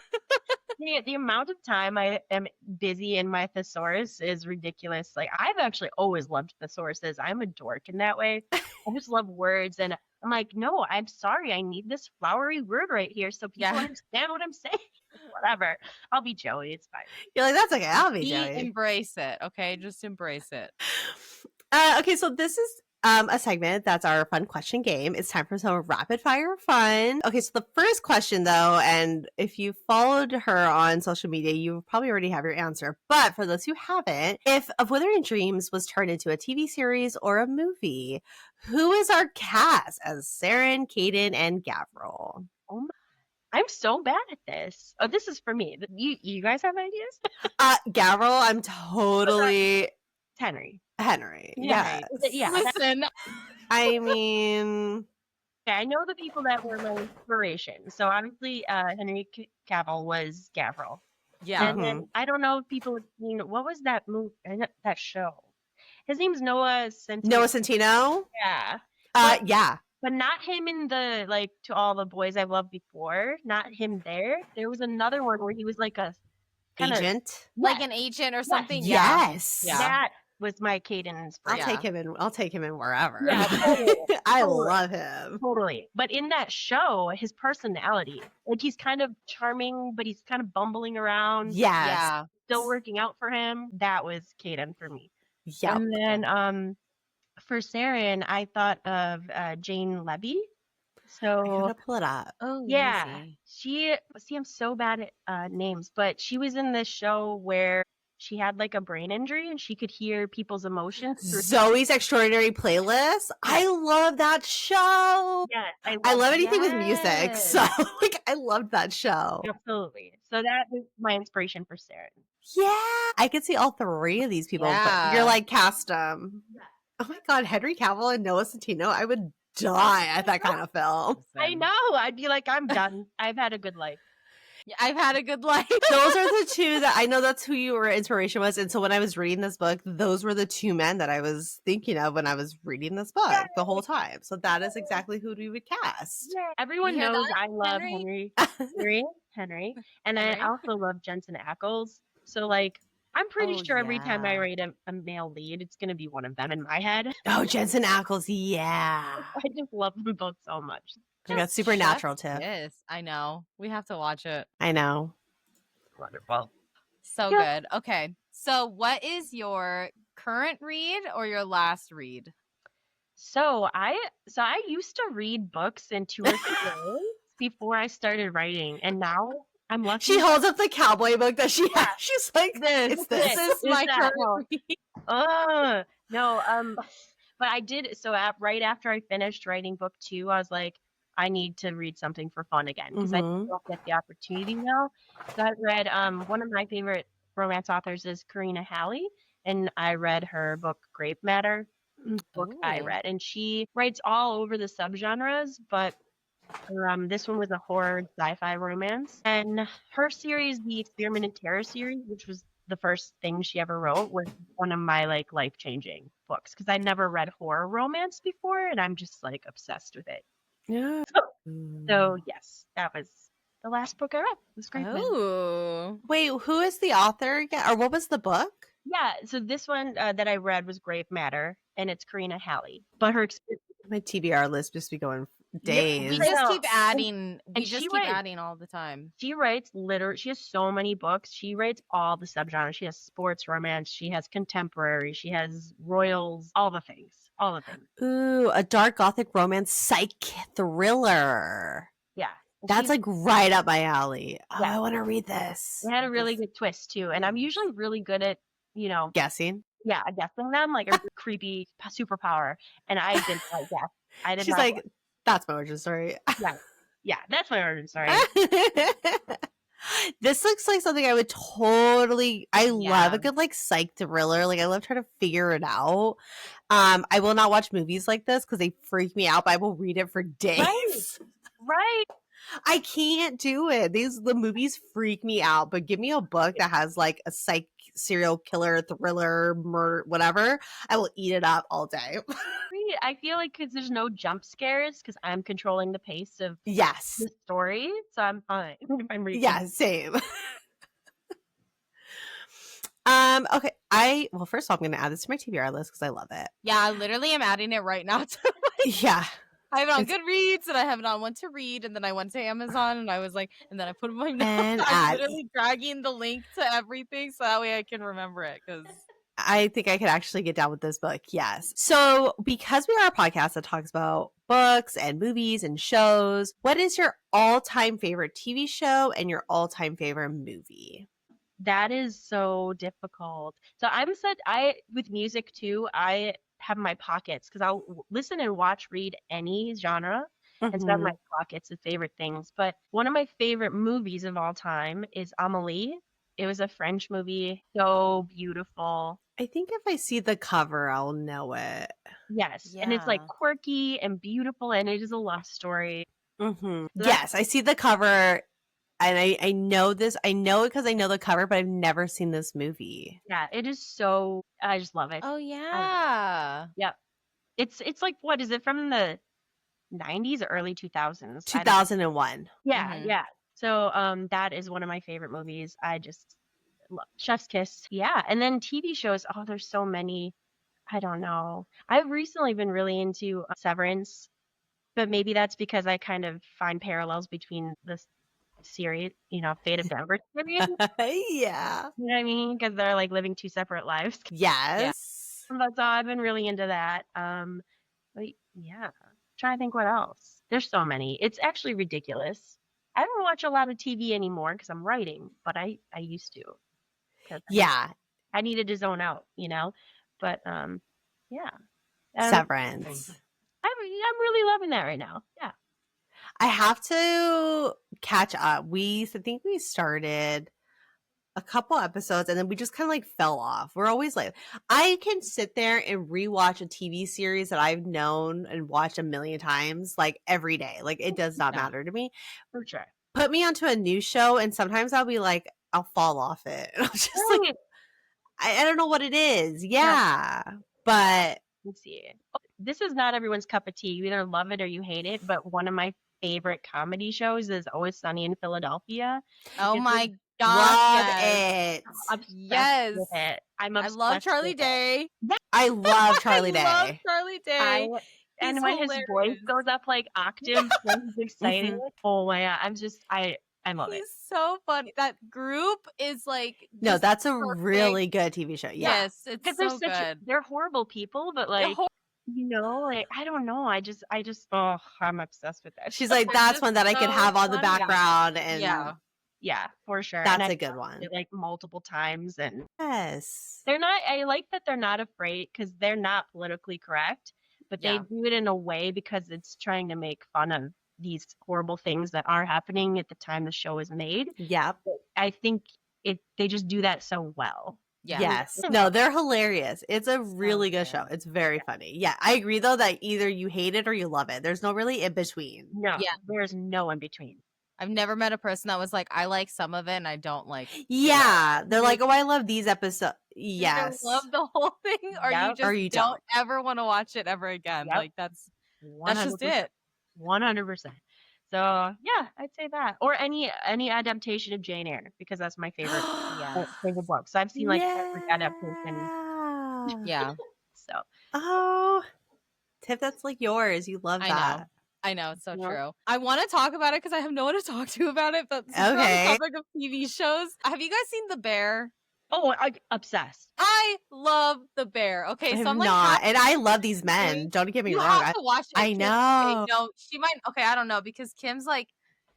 The amount of time I am busy in my thesaurus is ridiculous. Like, I've actually always loved thesauruses. I'm a dork in that way. I just love words, and I'm like, no, I'm sorry, I need this flowery word right here so people Yeah. understand what I'm saying. Whatever. I'll be Joey. It's fine. You're like, that's okay. I'll be Joey. Embrace it, okay? Just embrace it. Okay, so this is a segment that's our fun question game. It's time for some rapid fire fun. Okay, so the first question though, and if you followed her on social media, you probably already have your answer. But for those who haven't, if Of Withering Dreams was turned into a TV series or a movie, who is our cast as Saren, Caden, and Gavril? Oh my. I'm so bad at this. Oh, this is for me. You guys have ideas? Gavril, I'm totally Henry. Henry. Yeah. Yes. Yeah. Listen, I mean, I know the people that were my inspiration. So obviously, Henry Cavill was Gavril. yeah. And then I don't know if people have seen, what was that movie, that show? His name's Noah Centineo. Noah Centineo? Yeah. Yeah. But not him in the, like, To All the Boys I've Loved Before. Not him there. There was another one where he was like a kinda, Agent. Like an agent or something. Yes. Yeah. That was my Caden inspiration. I'll take him in wherever. Yeah, totally. I Totally. love him. Totally. But in that show, his personality, like, he's kind of charming, but he's kind of bumbling around. Yes. Yeah. Still working out for him. That was Caden for me. Yep. And then for Saren, I thought of Jane Levy. I gotta So pull it up. Oh, yeah, easy. I'm so bad at names, but she was in this show where she had like a brain injury and she could hear people's emotions through. Zoe's Extraordinary Playlist. I love that show. Yes, I love anything with music. Yes. So like I loved that show. absolutely. So that was my inspiration for Saren. Yeah. I could see all three of these people, but Yeah. you're like cast them. Oh my god, Henry Cavill and Noah Centineo. I would die at that kind of film. I Listen. know. I'd be like, I'm done. I've had a good life. Yeah, I've had a good life. Those are the two that I know that's who your inspiration was. And so when I was reading this book, those were the two men that I was thinking of when I was reading this book the whole time. So that is exactly who we would cast. Everyone You hear knows that, I love Henry? Henry. And I Henry? also love Jensen Ackles. So, like, I'm pretty Oh, sure every time I yeah. write a male lead, it's going to be one of them in my head. Oh, Jensen Ackles. Yeah. I just love them both so much. I got Supernatural too. Yes, I know. We have to watch it. I know. Wonderful. So Yeah. good. Okay. So what is your current read or your last read? So I used to read books in 2 or 3 days before I started writing, and now I'm lucky. She holds up the cowboy book that she has. She's like, it's This this. is my that. current read. No, but I did. So right after I finished writing book 2, I was like, I need to read something for fun again because I Mhm. don't get the opportunity now. So I read one of my favorite romance authors is Karina Halley, and I read her book Grape Matter. Book I Ooh. read, and she writes all over the subgenres, but this one was a horror sci-fi romance, and her series, the Experiment in Terror series, which was the first thing she ever wrote, was one of my like life-changing books because I never read horror romance before, and I'm just like obsessed with it. Yeah. So yes, that was the last book I read. It was great. Oh. Wait, who is the author again? Or what was the book? Yeah, so this one that I read was Grave Matter, and it's Karina Halley. But her experience, My TBR list just be going We days. I just know. keep adding. We and just she keep writes- adding all the time. she writes she has so many books. She writes all the subgenres. She has sports romance. She has contemporary. She has royals. All the things. All the things. Ooh, a dark gothic romance psych thriller. Yeah. That's like right up my alley. Oh, Yeah. I want to read this. It had a really good twist too. And I'm usually really good at, Guessing. guessing them, like a creepy superpower. And I did like guess. I did She's not like, guess. that's my origin story. Yeah, that's my origin story. This looks like something I would totally. I love Yeah. a good like psych thriller. Like I love trying to figure it out. I will not watch movies like this because they freak me out. But I will read it for days. Right. I can't do it. The movies freak me out. But give me a book that has like a psych serial killer thriller murder whatever. I will eat it up all day. I feel like because there's no jump scares because I'm controlling the pace of Yes. the story, so I'm fine if I'm reading. Yeah, same. Okay. Well, first of all, I'm gonna add this to my TBR list because I love it. Yeah, I literally am adding it right now to Yeah. I have it on Goodreads and I have it on One to Read, and then I went to Amazon and I was like, and then I put my notes. And I'm literally dragging the link to everything so that way I can remember it because I think I could actually get down with this book. Yes. So, because we are a podcast that talks about books and movies and shows, what is your all-time favorite TV show and your all-time favorite movie? That is so difficult. So with music too, I have my pockets because I'll listen and watch, read any genre and so I have my pockets of favorite things. But one of my favorite movies of all time is Amélie. It was a French movie, so beautiful. I think if I see the cover, I'll know it. Yes, and it's like quirky and beautiful, and it is a love story. Yes, I see the cover. And I know this. I know it because I know the cover, but I've never seen this movie. Yeah, it is so. I just love it. oh yeah. Yeah, it's like what is it from the 90s or early 2000s? 2001. Yeah, yeah. So that is one of my favorite movies. I just love Chef's Kiss. Yeah, and then TV shows. Oh, there's so many. I don't know. I've recently been really into Severance, but maybe that's because I kind of find parallels between this series, Fate of Denver series. Yeah. You know what I mean? Because they're like living two separate lives. Yes. But so I've been really into that. But yeah, trying to think what else. There's so many. It's actually ridiculous. I don't watch a lot of TV anymore because I'm writing, but I used to. Yeah. I needed to zone out, But yeah. Severance. I'm really loving that right now. Yeah. I have to catch up. I think we started a couple episodes and then we just kind of like fell off. We're always like, I can sit there and rewatch a TV series that I've known and watched a million times, like every day. Like it does not matter to me. For sure. Put me onto a new show and sometimes I'll be like, I'll fall off it. I'm just like, I don't know what it is. Yeah. But let's see. This is not everyone's cup of tea. You either love it or you hate it. But one of my favorite comedy shows is Always Sunny in Philadelphia. Oh my love yes. it. Obsessed with it. I love Charlie Day. I love Charlie Day. I love Charlie Day. And when his voice goes up like octaves when he's excited, oh my god, I love it. He's so funny. That group is like no, that's a perfect. Really good TV show. Yeah. Yes, it's so good. They're horrible people, but like like I don't know. I just I'm obsessed with that. She's like, that's one that I could have on the background and yeah, for sure. That's a good one. Like multiple times and yes. I like that they're not afraid because they're not politically correct, but they do it in a way because it's trying to make fun of these horrible things that are happening at the time the show is made. Yep. I think they just do that so well. Yeah. Yes. No, they're hilarious. It's a really good show. It's very funny. Yeah. I agree though that either you hate it or you love it. There's no really in between. No. Yeah. There's no in between. I've never met a person that was like, I like some of it and I don't like. Yeah. They're like, oh, I love these episodes. Yes. You love the whole thing or you don't ever want to watch it ever again. Like that's just it. 100%. So yeah, I'd say that, or any adaptation of Jane Eyre because that's my favorite favorite book. So I've seen like every adaptation. Yeah. So Tiff, that's like yours. You love that. I know, it's so true. I want to talk about it because I have no one to talk to about it. But since we're on the topic of TV shows, have you guys seen The Bear? Oh, I'm obsessed. I love The Bear. Okay, so I'm like, not, and I love these men. Don't get me wrong. You have to watch it. I know. Okay, no, she might. Okay, I don't know because Kim's like,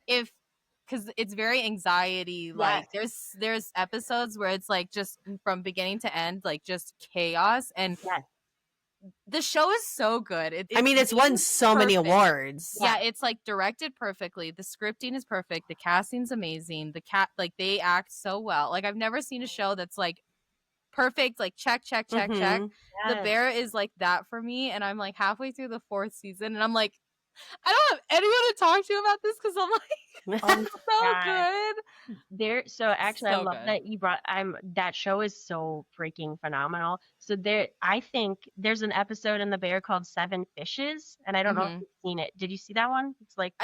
because it's very anxiety. Like, there's episodes where it's like just from beginning to end, like just chaos, and the show is so good. It's won so many awards. Yeah, it's like directed perfectly. The scripting is perfect. The casting's amazing. They act so well. Like I've never seen a show that's like perfect. Like check. Yes. The Bear is like that for me, and I'm like halfway through the 4th season, and I'm like, I don't have anyone to talk to about this because I'm like, Oh it's my so God. good. So actually, I So love good. that you brought. That show is so freaking phenomenal. So I think there's an episode in The Bear called Seven Fishes, and I don't know if Mhm. you've seen it. Did you see that one? It's like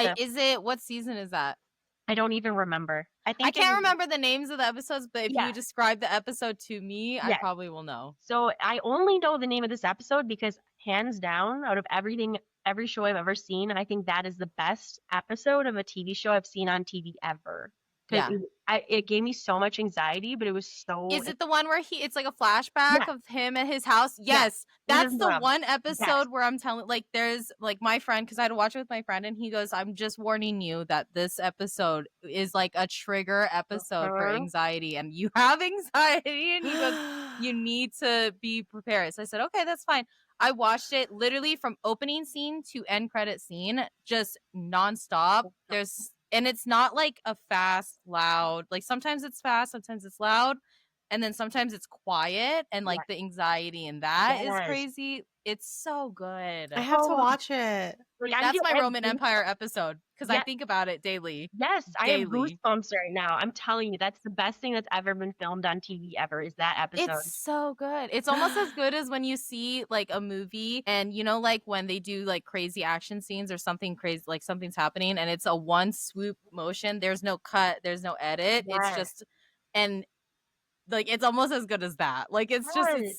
What season is that? I don't even remember. I I think can't remember the names of the episodes, but if Yeah. you describe the episode to me, I Yes. probably will know. So I only know the name of this episode because hands down, out of every show I've ever seen, I think that is the best episode of a TV show I've seen on TV ever. 'Cause Yeah. it gave me so much anxiety, but it was so. Is it the one where it's like a flashback Yeah. of him at his house? Yeah. Yes. With That's his the mom. one episode Yes. where I'm telling, like, there's like my friend, because I had to watch it with my friend, and he goes, I'm just warning you that this episode is like a trigger episode for anxiety, and you have anxiety. And he goes, you need to be prepared. So I said, okay, that's fine. I watched it literally from opening scene to end credit scene, just nonstop. And it's not like a fast, loud, like sometimes it's fast, sometimes it's loud, and then sometimes it's quiet, and like the anxiety in that is crazy. It's so good. I have to watch it. That's my Roman Empire episode because I think about it daily. Yes, I have goosebumps right now. I'm telling you, that's the best thing that's ever been filmed on TV ever is that episode. It's so good. It's almost as good as when you see like a movie and like when they do like crazy action scenes or something crazy, like something's happening and it's a one swoop motion. There's no cut, there's no edit. Yes. It's just, and like it's almost as good as that. Like it's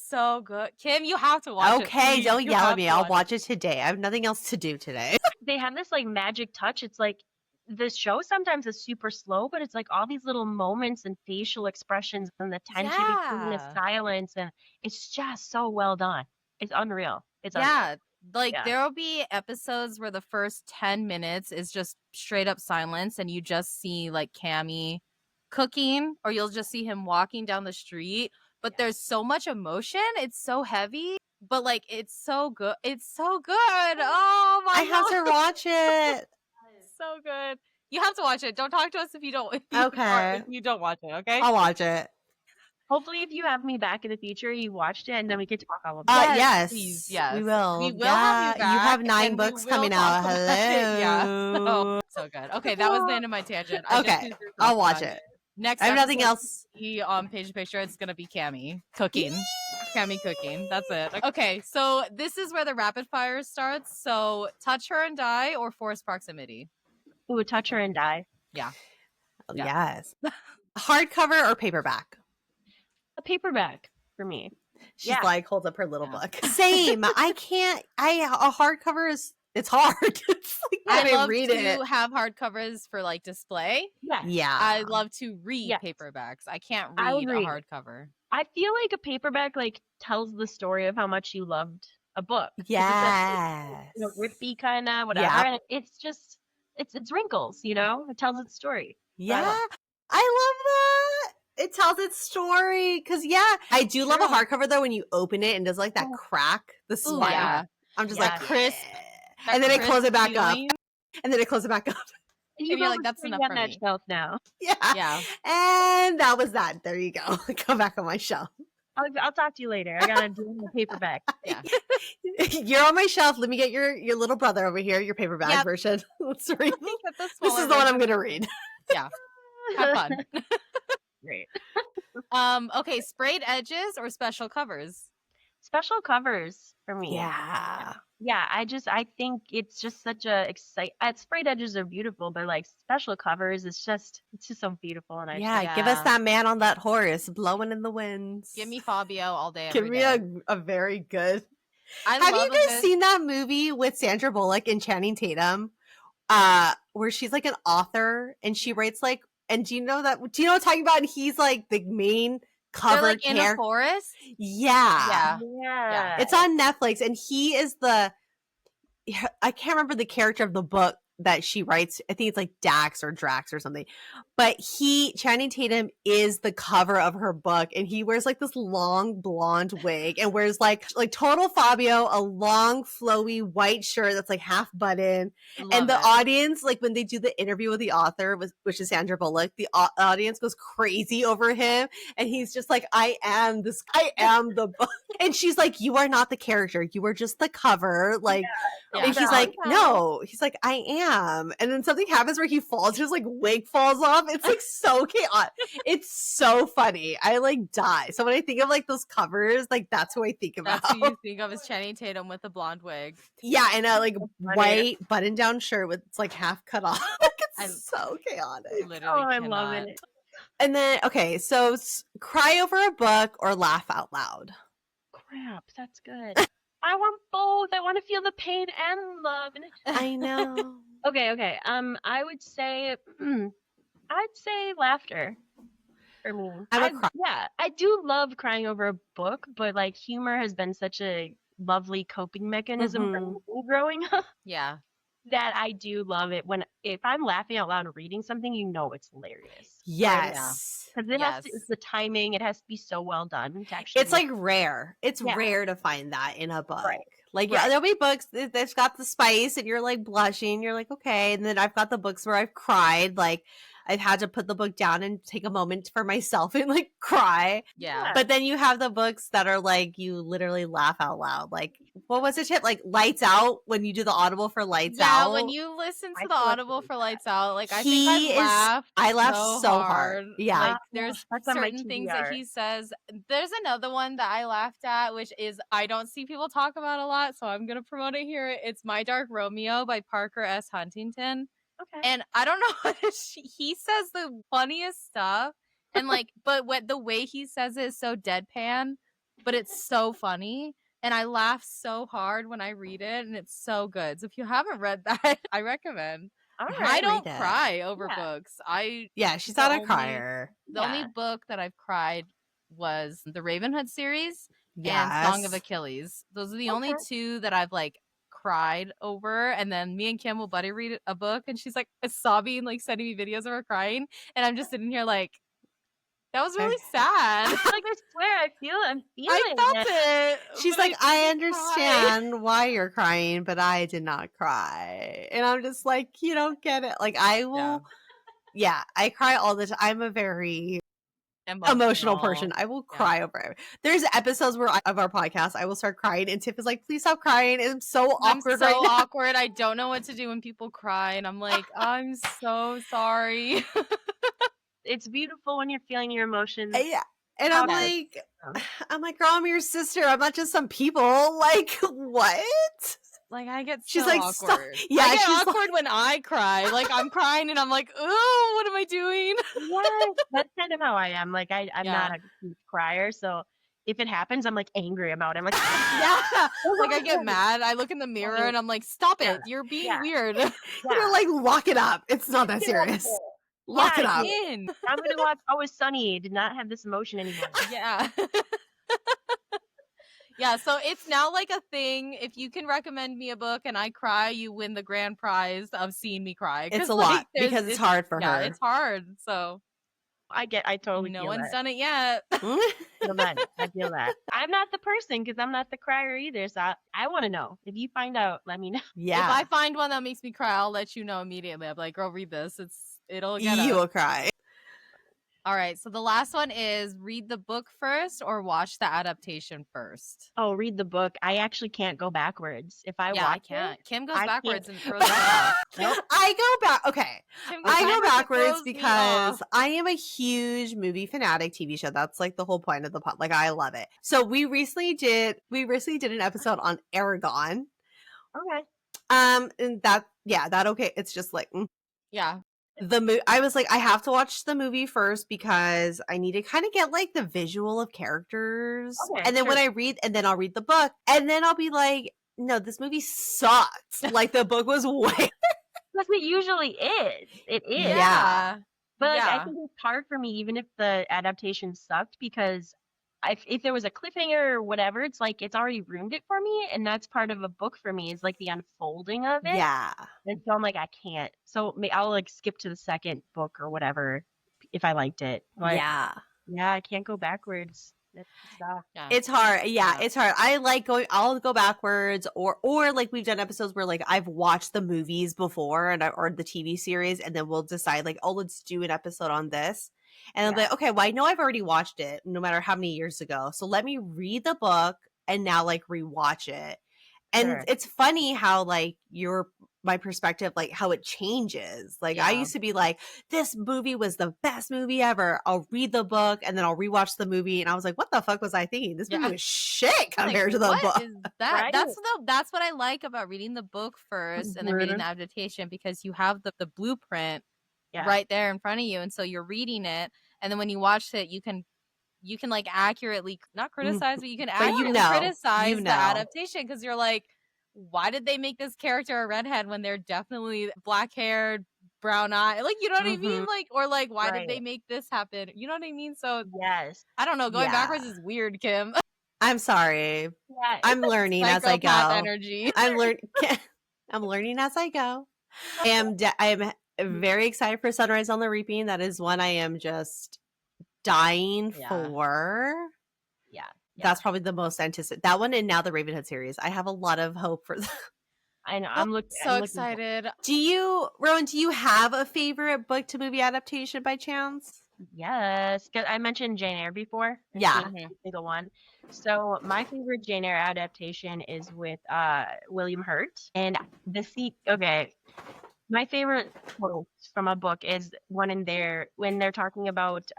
so good. Kim, you have to watch it. Okay, don't yell at me. I'll watch it today. I have nothing else to do today. They have this like magic touch. It's like the show sometimes is super slow, but it's like all these little moments and facial expressions and the tension between the silence, and it's just so well done. It's unreal. It's unreal. Like there'll be episodes where the first 10 minutes is just straight up silence and you just see like Cammy cooking, or you'll just see him walking down the street, but there's so much emotion. It's so heavy, but like it's so good. It's so good. Oh my God. I have to watch it. It's so good. You have to watch it. Don't talk to us if you don't. Okay. If you don't watch it. Okay. I'll watch it. Hopefully, if you have me back in the future, you watched it, and then we can talk all about it. Yes, please, yes, we will. We will have you back. You have 9 books coming out. Hello. Yeah. So good. Okay, that was the end of my tangent. Okay, I'll watch it. Next, I have nothing else. On Page to Picture, it's gonna be Cammy cooking. Cammy cooking. That's it. Okay, so this is where the rapid fire starts. So, touch her and die, or force proximity. Ooh, touch her and die. Yeah. Yes. Hardcover or paperback? A paperback for me. She's like holds up her little book. Same. I can't. A hardcover is. It's hard. It's like I love to have hardcovers for like display. Yeah. I love to read paperbacks. I can't read a hardcover. I feel like a paperback like tells the story of how much you loved a book. Yes. Rippy kind of whatever. Yeah. And it's just it's wrinkles. It tells its story. Yeah. I love that. It tells its story because I do love a hardcover though when you open it and does like that crack, the smile. Yeah. I'm just like crisp. And then I close it back up. And then I close it back up. You're like, that's enough on that shelf now. Yeah. And that was that. There you go. Come back on my shelf. I'll talk to you later. I gotta do my paperback. Yeah. You're on my shelf. Let me get your little brother over here, your paperback version. Let's read. This is the one I'm gonna read. Yeah. Have fun. Great. Okay, sprayed edges or special covers? Special covers for me. Yeah, I think it's just such a sprayed edges are beautiful, but like special covers, it's just so beautiful. And give us that man on that horse blowing in the winds. Give me Fabio all day. Give me a very good. Have you guys seen that movie with Sandra Bullock and Channing Tatum, where she's like an author and she writes like, and do you know what I'm talking about? And he's like the main cover like in a forest. Yeah. It's on Netflix, and he is I can't remember the character of the book that she writes. I think it's like Dax or Drax or something. But Channing Tatum is the cover of her book, and he wears like this long blonde wig and wears like total Fabio, a long flowy white shirt that's like half button. And the audience, like when they do the interview with the author, which is Sandra Bullock, the audience goes crazy over him, and he's just like, I am the book. And she's like, you are not the character, you are just the cover. Like, and he's like, no, he's like, I am. And then something happens where he falls, his like wig falls off. It's like so chaotic. It's so funny. I like die. So when I think of like those covers, like that's who I think about. That's who you think of as Channing Tatum with the blonde wig. Yeah, and a like white button down shirt with it's like half cut off. It's so chaotic. I love it. And then okay, so cry over a book or laugh out loud. Crap, that's good. I want both. I want to feel the pain and love. I know. Okay. I would say, I'd say laughter for me. I do love crying over a book, but like humor has been such a lovely coping mechanism for me growing up. Yeah. That I do love it if I'm laughing out loud reading something, it's hilarious. Yes. Because it's the timing. It has to be so well done to actually. It's like rare. It's rare to find that in a book. Right. Like there'll be books that's got the spice and you're like blushing. You're like, okay. And then I've got the books where I've cried. Like I've had to put the book down and take a moment for myself and like cry. Yeah. But then you have the books that are like you literally laugh out loud. Like what was it? Like Lights Out, when you do the Audible for Lights Out. Yeah, when you listen to the Audible for Lights Out, like I laughed so hard. Yeah. Like there's certain things that he says. There's another one that I laughed at, which is I don't see people talk about a lot, so I'm gonna promote it here. It's My Dark Romeo by Parker S. Huntington. Okay. And I don't know, he says the funniest stuff, and like, but the way he says it is so deadpan, but it's so funny, and I laugh so hard when I read it, and it's so good. So if you haven't read that, I recommend. All right, I don't cry over books. She's not a crier. The only book that I've cried was the Ravenhood series and Song of Achilles. Those are the only two that I've like cried over. And then me and Kim will buddy read a book, and she's like sobbing, like sending me videos of her crying, and I'm just sitting here like, that was really sad. Like I swear, I'm feeling I felt it. She's like, I understand why you're crying, but I did not cry. And I'm just like, you don't get it. Like I will I cry all the time. I'm a very emotional person. I will cry over it. There's episodes of our podcast I will start crying, and Tiff is like, please stop crying. I'm so awkward right now. Awkward. I don't know what to do when people cry, and I'm like, I'm so sorry. It's beautiful when you're feeling your emotions. Yeah. And I'm like, girl, I'm your sister. I'm not just some people. Like, what? Like, I get so she's like, awkward. Yeah, I get awkward when I cry. Like, I'm crying and I'm like, oh, what am I doing? Yes, that's kind of how I am. Like, I'm not a huge crier, so if it happens, I'm like angry about it. I'm like, like I get mad. I look in the mirror and I'm like, stop it. You're being weird. You're like, lock it up. It's not that serious. Lock it up. I'm gonna watch Always Sunny. Did not have this emotion anymore. Yeah. Yeah, so it's now like a thing. If you can recommend me a book and I cry, you win the grand prize of seeing me cry. It's a lot because it's hard for her. Yeah, it's hard. So I totally no feel one's that. done it yet. I feel that. I'm not the person because I'm not the crier either. So I want to know. If you find out, let me know. Yeah. If I find one that makes me cry, I'll let you know immediately. I'm like, girl, read this. It'll get you will cry. All right, so the last one is read the book first or watch the adaptation first. Oh, read the book. I actually can't go backwards. If I watch I can't. Kim goes backwards and throws Nope. I go back. Okay. I go backwards because I am a huge movie fanatic. TV show. That's like the whole point of the pod. Like I love it. So we recently did an episode on Aragon. Okay. And that okay. It's just like yeah. I was like, I have to watch the movie first because I need to kind of get like the visual of characters. Okay, and then when I read, and then I'll read the book, and then I'll be like, no, this movie sucks. Like the book was way. Because it usually is. It is. Yeah. But like, I think it's hard for me, even if the adaptation sucked, because if there was a cliffhanger or whatever, it's like it's already ruined it for me, and that's part of a book for me is like the unfolding of it. Yeah. And so I'm like, I can't. So I'll like skip to the second book or whatever if I liked it. But Yeah. yeah, I can't go backwards. Yeah. It's hard. Yeah, it's hard. I like I'll go backwards, or like we've done episodes where like I've watched the movies before or the TV series, and then we'll decide like, oh, let's do an episode on this. And I'm like, okay, well, I know I've already watched it no matter how many years ago. So let me read the book and now like rewatch it. And it's funny how like my perspective, like how it changes. Like I used to be like, this movie was the best movie ever. I'll read the book and then I'll rewatch the movie. And I was like, what the fuck was I thinking? This movie was shit compared to the book. Is that? Right? That's what I like about reading the book first and then reading the adaptation, because you have the blueprint right there in front of you. And so you're reading it. And then when you watch it, you can like accurately, not criticize, but you can accurately criticize the adaptation, because you're like, why did they make this character a redhead when they're definitely black haired, brown eye? Like, you know what I mean? Like, or like, why did they make this happen? You know what I mean? So I don't know. Going backwards is weird, Kim. I'm sorry. Yeah, I'm learning as I go. Energy. I'm learning as I go. I am very excited for Sunrise on the Reaping. That is one I am just dying for. Yeah. That's probably the most anticipated. That one, and now the Ravenhood series. I have a lot of hope for that. I know. I'm so excited. Rowyn, do you have a favorite book to movie adaptation by chance? Yes, because I mentioned Jane Eyre before. Yeah. Single one. So my favorite Jane Eyre adaptation is with William Hurt. And my favorite quote from a book is one in there when they're talking about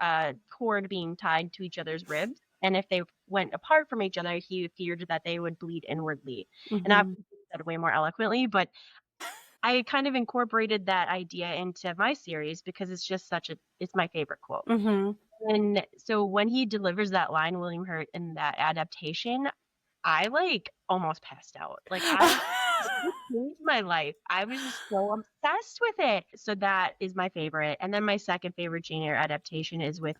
cord being tied to each other's ribs. And if they went apart from each other, he feared that they would bleed inwardly. And I've said it way more eloquently, but I kind of incorporated that idea into my series because it's just it's my favorite quote. And so when he delivers that line, William Hurt, in that adaptation, I like almost passed out. Like it changed my life. I was just so obsessed with it. So that is my favorite. And then my second favorite Jane Eyre adaptation is with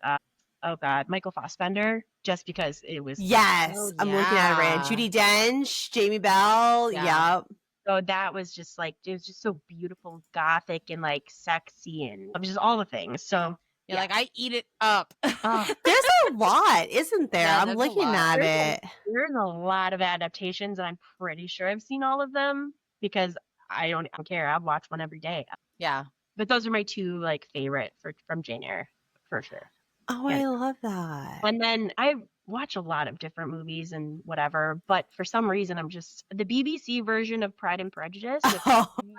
Michael Fassbender, just because it was I'm looking at it right. Judi Dench, Jamie Bell. Yep. So that was just like, it was just so beautiful, gothic, and like sexy, and just all the things. So like, I eat it up. There's a lot, isn't there? I'm looking at it. There's a lot of adaptations, and I'm pretty sure I've seen all of them because I don't care. I'll watch one every day. Yeah. But those are my two like favorite from Jane Eyre, for sure. Oh, I love that. And then I watch a lot of different movies and whatever, but for some reason I'm just the BBC version of Pride and Prejudice.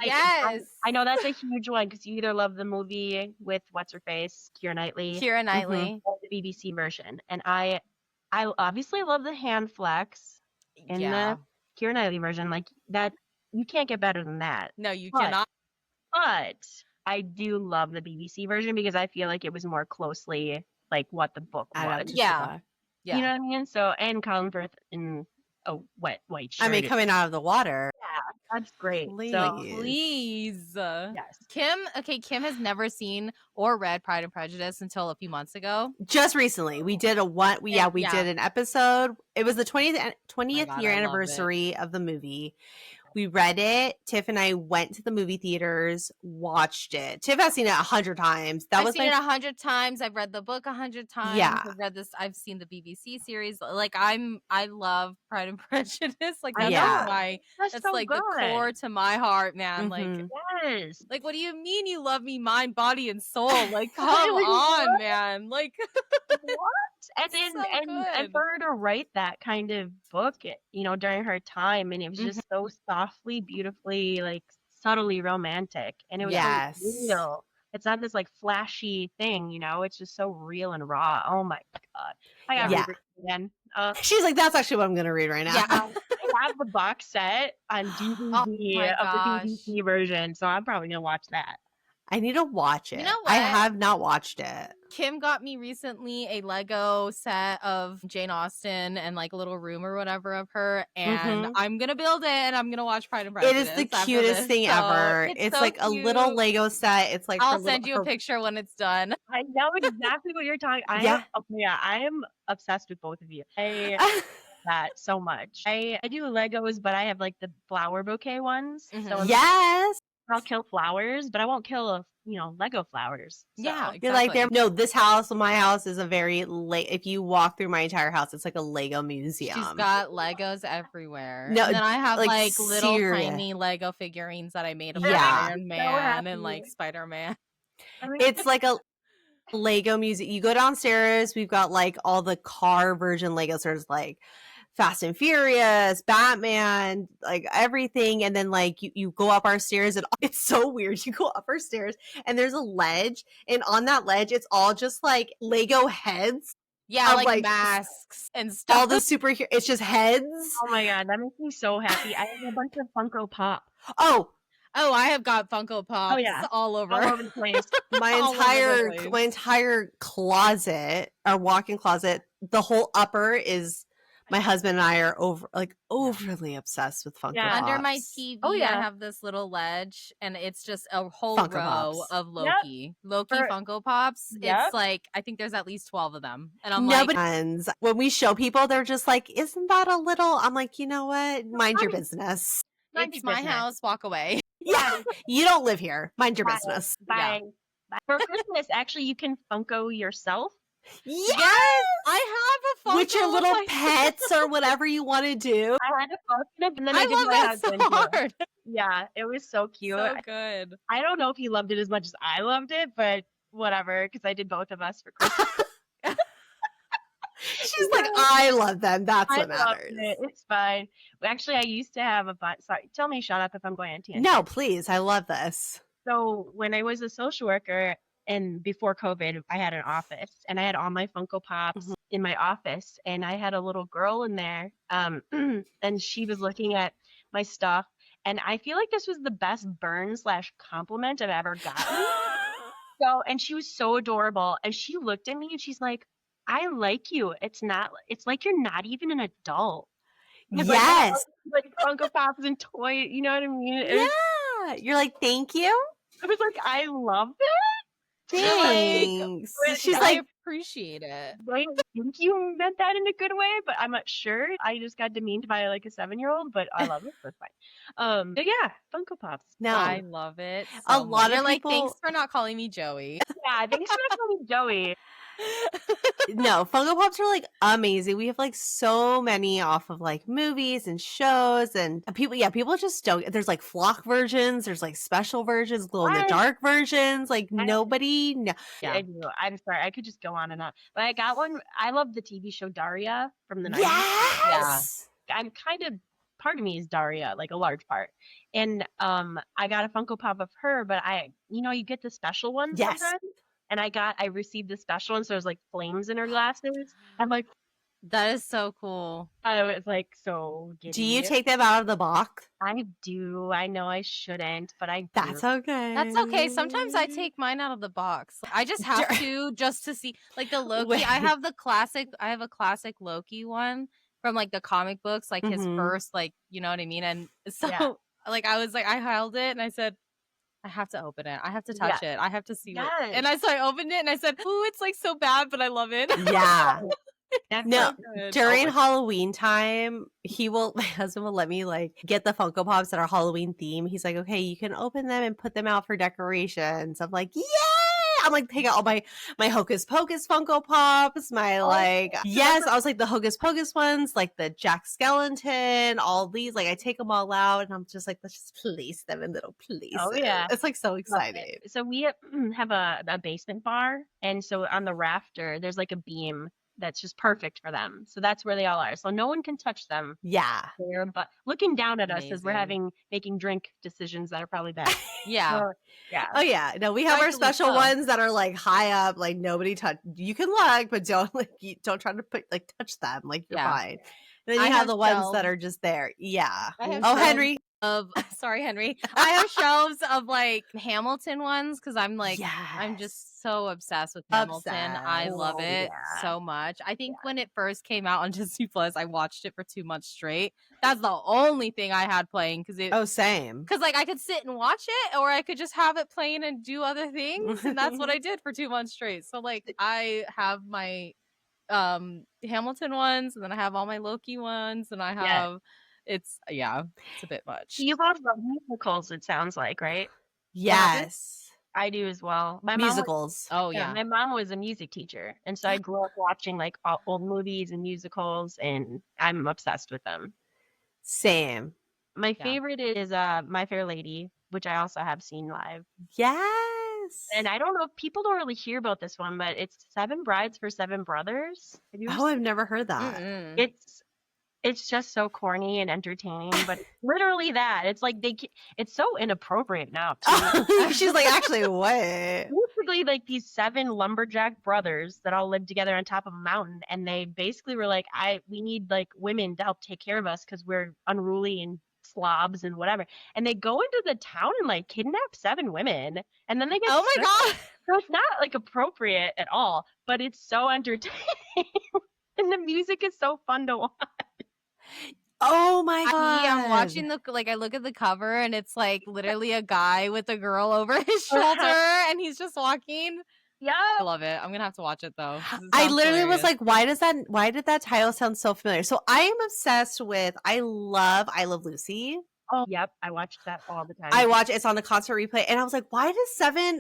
Yes. I know that's a huge one because you either love the movie with what's her face, Keira Knightley, or the BBC version. And I obviously love the hand flex in the Keira Knightley version. Like that, you can't get better than that. No, you cannot. But I do love the BBC version because I feel like it was more closely like what the book was. Yeah. You know what I mean? So, and Colin Firth in a wet white shirt. I mean, coming out of the water. Yeah, that's great. Please. Yes. Kim has never seen or read Pride and Prejudice until a few months ago. Just recently. We did did an episode. It was the 20th year anniversary of the movie. We read it. Tiff and I went to the movie theaters, watched it. Tiff has seen it 100 times. I've seen it 100 times. I've read the book 100 times. Yeah. I've seen the BBC series. Like I love Pride and Prejudice. Like that's why that's so like good. The core to my heart, man. Like yes. Like, what do you mean you love me, mind, body, and soul? Like, come on, man. Like what? And for her to write that kind of book, during her time, and it was just so softly, beautifully, like subtly romantic, and it was so real. It's not this like flashy thing, it's just so real and raw. Oh my god, I gotta read it again. She's like, that's actually what I'm gonna read right now. Yeah, I have the box set on DVD of the BBC version, so I'm probably gonna watch that. I need to watch it. You know what? I have not watched it. Kim got me recently a Lego set of Jane Austen and like a little room or whatever of her, and I'm gonna build it and I'm gonna watch Pride and Prejudice. It is the cutest thing ever. It's so like cute. a little Lego set. It's like I'll send you a picture when it's done. I know exactly what you're talking. Yeah. I am obsessed with both of you. I that so much. I do Legos, but I have like the flower bouquet ones. So yes. I'll kill flowers, but I won't kill Lego flowers. So. Yeah, exactly. You're like, no, this house, my house is a very if you walk through my entire house, it's like a Lego museum. She's got Legos everywhere. No, and then I have like little serious. tiny Lego figurines that I made of Yeah. Iron Man and like Spider-Man. It's like a Lego museum. You go downstairs, we've got like all the car version Legos. There's like Fast and Furious, Batman, like everything. And then like you go up our stairs and it's so weird. You go up our stairs and there's a ledge, and on that ledge, it's all just like Lego heads. Yeah, like masks and stuff. All the superheroes. It's just heads. Oh my God, that makes me so happy. I have a bunch of Funko Pop. Oh, I have got Funko Pops all over the place. My entire closet, our walk-in closet, the whole upper is. My husband and I are overly obsessed with Funko Pops. Under my TV, I have this little ledge, and it's just a whole Funko row Pops. of Loki. Funko Pops. It's like, I think there's at least 12 of them. And I'm when we show people, they're just like, isn't that a little? I'm like, you know what? Mind your business. It's my house. Walk away. Yeah. You don't live here. Mind your business. Bye. Yeah. For Christmas, actually, you can Funko yourself. Yes! I have a Funko with your little pets or whatever you want to do. I had a Funko, and then I did love my that husband so hard. Yeah, it was so cute. So good. I don't know if he loved it as much as I loved it, but whatever, because I did both of us for Christmas. She's like, I love them. That's what matters. It's fine. Actually, I used to have a bunch. Sorry, tell me shut up if I'm going on tangent. No, please. I love this. So when I was a social worker and before COVID, I had an office and I had all my Funko Pops in my office, and I had a little girl in there, and she was looking at my stuff, and I feel like this was the best burn/compliment I've ever gotten. And she was so adorable, and she looked at me and she's like, I like you. It's like you're not even an adult. Yes. Like Funko Pops and toys, you know what I mean? You're like, thank you. I was like, I love it. Thanks. She's I like, appreciate it. I think you meant that in a good way, but I'm not sure. I just got demeaned by like a 7-year-old, but I love it. That's fine. But yeah, Funko Pops. No, I love it. A lot of like, people... thanks for not calling me Joey. Yeah, thanks for not calling me Joey. No, Funko Pops are like amazing. We have like so many off of like movies and shows, and people just don't. There's like flock versions, there's like special versions, glow in the dark versions. Like nobody. No, yeah, I do. I'm sorry, I could just go on and on, but I got one. I love the TV show Daria from the 90s. Yes, yeah. I'm kind of. Part of me is Daria, like a large part, and I got a Funko Pop of her, but you get the special ones sometimes. And I received the special one, so there's like flames in her glasses. I'm like, that is so cool. I was like, so giddy. Do you take them out of the box? I do. I know I shouldn't, but I do. That's okay. That's okay. Sometimes I take mine out of the box. I just have to just to see like the Loki. I have a classic Loki one from like the comic books, like his first, like, you know what I mean? And so like I was like, I held it and I said, I have to open it. I have to touch it. I have to see it. And so I opened it and I said, "Ooh, it's like so bad, but I love it." Yeah. No, so during Halloween time, my husband will let me like get the Funko Pops that are Halloween theme. He's like, okay, you can open them and put them out for decorations. I'm like, yay! I'm like, take out all my Hocus Pocus Funko Pops, I was like the Hocus Pocus ones, like the Jack Skellington, all these, like I take them all out and I'm just like, let's just place them in little places. Oh yeah. It's like so exciting. So we have a basement bar, and so on the rafter, there's like a beam that's just perfect for them. So that's where they all are. So no one can touch them. Yeah. There, but looking down at us as we're making drink decisions that are probably bad. Yeah. Yeah. Oh yeah. No, we have our special ones that are like high up, like nobody touch. You can look, but don't try to touch them. Like you're fine. And then you have the ones that are just there. Yeah. I have Henry. of sorry, Henry. I have shelves of like Hamilton ones because I'm like I'm Yes. just so obsessed with Hamilton. I Obsessed. love Oh, it yeah. so much. I think when it first came out on Disney Plus, I watched it for 2 months straight. That's the only thing I had playing Oh, same. because like I could sit and watch it, or I could just have it playing and do other things, and that's what I did for 2 months straight. So like I have my Hamilton ones, and then I have all my Loki ones, and I have it's a bit much. You love musicals, it sounds like, right? Yes. I do as well. My Musicals. Oh yeah. my mom was a music teacher, and so I grew up watching like old movies and musicals, and I'm obsessed with them. Same. My favorite is My Fair Lady, which I also have seen live. Yes. And I don't know if people don't really hear about this one, but it's Seven Brides for Seven Brothers. Have you ever Oh, seen I've never heard that. Mm-mm. It's just so corny and entertaining, but it's literally that. It's like it's so inappropriate now too. She's like, actually, what? Basically, like these 7 lumberjack brothers that all live together on top of a mountain, and they basically were like, we need like women to help take care of us because we're unruly and slobs and whatever. And they go into the town and like kidnap 7 women, and then they get Oh my god. So it's not like appropriate at all, but it's so entertaining, and the music is so fun to watch. Oh my god. I'm watching I look at the cover and it's like literally a guy with a girl over his shoulder and he's just walking. Yeah. I love it. I'm gonna have to watch it though. I literally was like, why did that title sound so familiar? So I am obsessed with I love Lucy. Oh, yep. I watched that all the time. I watch it's on the concert replay, and I was like, why does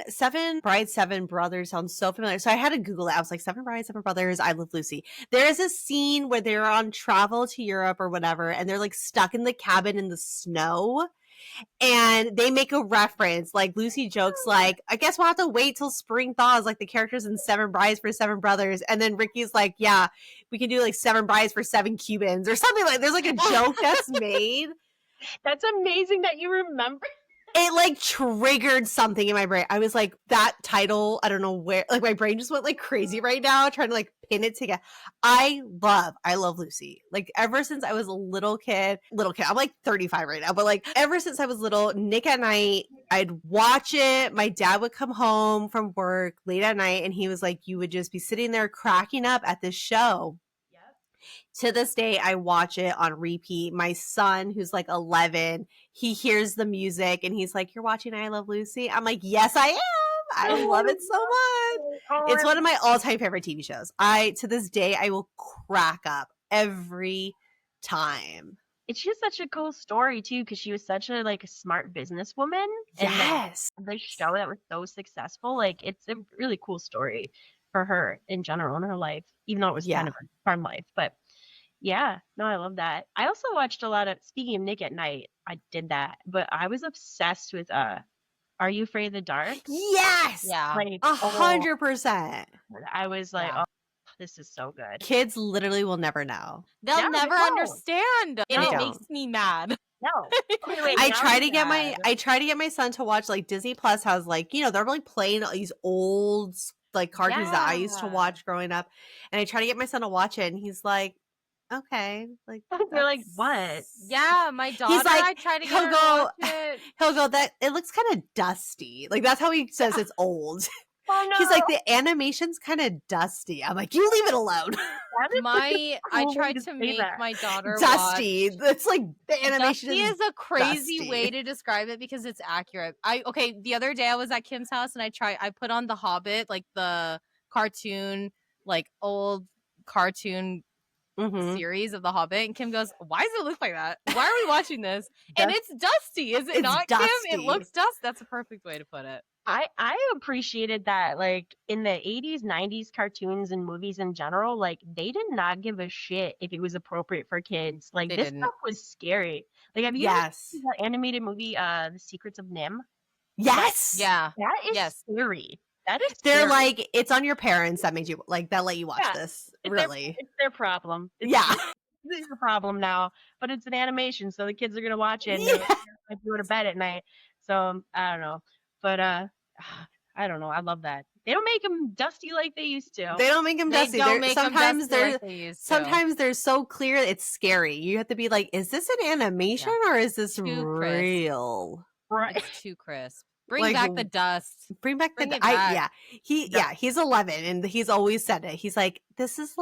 seven brides, 7 brothers sound so familiar? So I had to Google it. I was like, 7 brides, 7 brothers, I Love Lucy. There is a scene where they're on travel to Europe or whatever, and they're like stuck in the cabin in the snow. And they make a reference, like Lucy jokes, like, I guess we'll have to wait till spring thaws, like the characters in 7 Brides for 7 Brothers. And then Ricky's like, yeah, we can do like 7 Brides for 7 Cubans or something like. There's like a joke that's made. That's amazing that you remember. It like triggered something in my brain. I was like, that title, I don't know where, like my brain just went like crazy right now trying to like pin it together. I love Lucy. Like ever since I was a little kid, I'm like 35 right now, but like ever since I was little, Nick at night, I'd watch it. My dad would come home from work late at night and he was like, you would just be sitting there cracking up at this show. To this day, I watch it on repeat. My son, who's like 11, he hears the music and he's like, you're watching I Love Lucy? I'm like, yes, I am. I love it so much. It's one of my all-time favorite TV shows. To this day, I will crack up every time. It's just such a cool story too, because she was such a like a smart businesswoman. Yes. And the show that was so successful, like it's a really cool story for her in general in her life, even though it was kind of a farm life. But yeah, no, I love that. I also watched a lot of, speaking of Nick at Night, I did that, but I was obsessed with Are You Afraid of the Dark? Yes. Yeah. Like 100%. I was like, oh, this is so good. Kids literally will never know. They'll never understand. And it don't. makes me mad. No. I try to get my son to watch like Disney Plus has like, you know, they're really playing all these old like cartoons that I used to watch growing up. And I try to get my son to watch it and he's like, okay, like you're like, what? Yeah, my daughter. He's like, I try to get her to watch it. He'll go, that it looks kind of dusty. Like that's how he says it's old. Oh no. He's like, the animation's kind of dusty. I'm like, you leave it alone. I tried to make my daughter dusty. It's like the animation dusty is a crazy dusty. way to describe it because it's accurate. The other day I was at Kim's house and I put on The Hobbit, like the cartoon, like old cartoon series of The Hobbit, and Kim goes, why does it look like that? Why are we watching this? And it's dusty, is it not, dusty. Kim? It looks dusty. That's a perfect way to put it. I appreciated that, like, in the 80s, 90s cartoons and movies in general, like, they did not give a shit if it was appropriate for kids. Like, this stuff was scary. Like, have you ever seen the animated movie, The Secrets of Nim? Yes! That is scary. That is They're scary. like, it's on your parents that made you, like, that let you watch this. Really. It's their problem. It's their problem now. But it's an animation, so the kids are going to watch it and they're go to bed at night. So, I don't know. But, I don't know. I love that. They don't make them dusty like they used to. They don't make them They dusty. don't make them Sometimes dusty they're like they used to. sometimes they're so clear it's scary. You have to be like, is this an animation or is this Too real? Right. It's too crisp. Bring Like, back the dust. Bring back Bring the it back. yeah. He's 11 and he's always said it. He's like, this is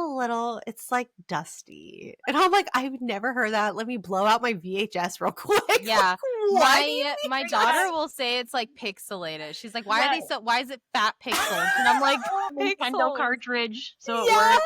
it's like dusty. And I'm like, I've never heard that. Let me blow out my VHS real quick. Yeah. Like, My daughter will say it's like pixelated. She's like, why is it fat pixels? And I'm like, Nintendo cartridge, so it yes!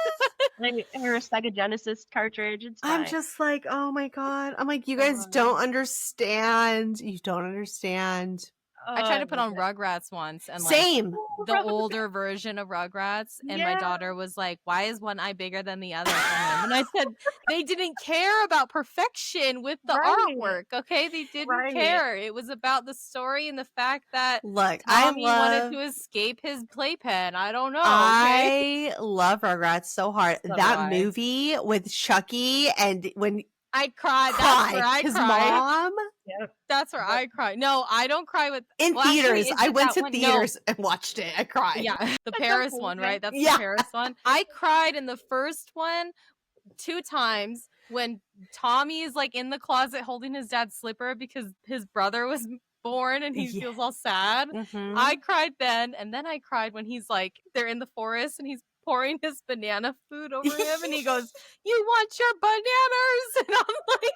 works. Or a Sega Genesis cartridge. It's fine. I'm just like, oh my God. I'm like, you guys don't understand. You don't understand. I tried to put on Rugrats once, and Same. The older version of Rugrats, and my daughter was like, "Why is one eye bigger than the other?" And I said, "They didn't care about perfection with the artwork. Okay, they didn't care. It was about the story and the fact that Tommy wanted to escape his playpen. I don't know. I love Rugrats so hard. That movie with Chucky and when I cried. That's where I his cried. mom. Yep. That's where I cried. No, I don't cry with theaters. Actually, I went to theaters and watched it. I cried. Yeah, the Paris one, right? That's the Paris one. I cried in the first one 2 times when Tommy is like in the closet holding his dad's slipper because his brother was born and he feels all sad. Mm-hmm. I cried then, and then I cried when he's like they're in the forest and he's pouring his banana food over him and he goes, "You want your bananas?" And I'm like,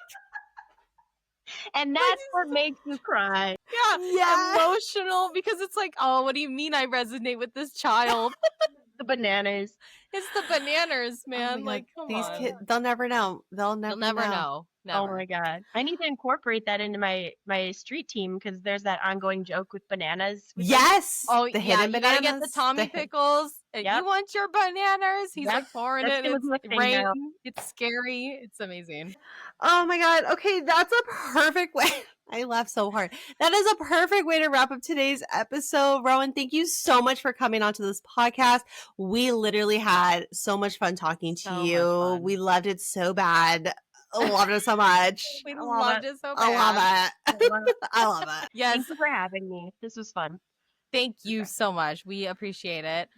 and that's what makes you cry. Yeah, emotional because it's like, oh, what do you mean I resonate with this child? The bananas. It's the bananas, man. Oh like, come these on. kids, they'll never know. They'll never know. Never. Oh my God. I need to incorporate that into my street team because there's that ongoing joke with bananas. Yes. Oh, the yeah. hidden You bananas. gotta get the Tommy pickles. And you want your bananas? He's like pouring it. It's rain. Now. It's scary. It's amazing. Oh my God. Okay, that's a perfect way. I laugh so hard. That is a perfect way to wrap up today's episode. Rowyn, thank you so much for coming onto this podcast. We literally had so much fun talking to you. We loved it so bad. I loved it so much. We loved it so bad. I love it. I love it. Yes. Thank you for having me. This was fun. Thank you so much. We appreciate it.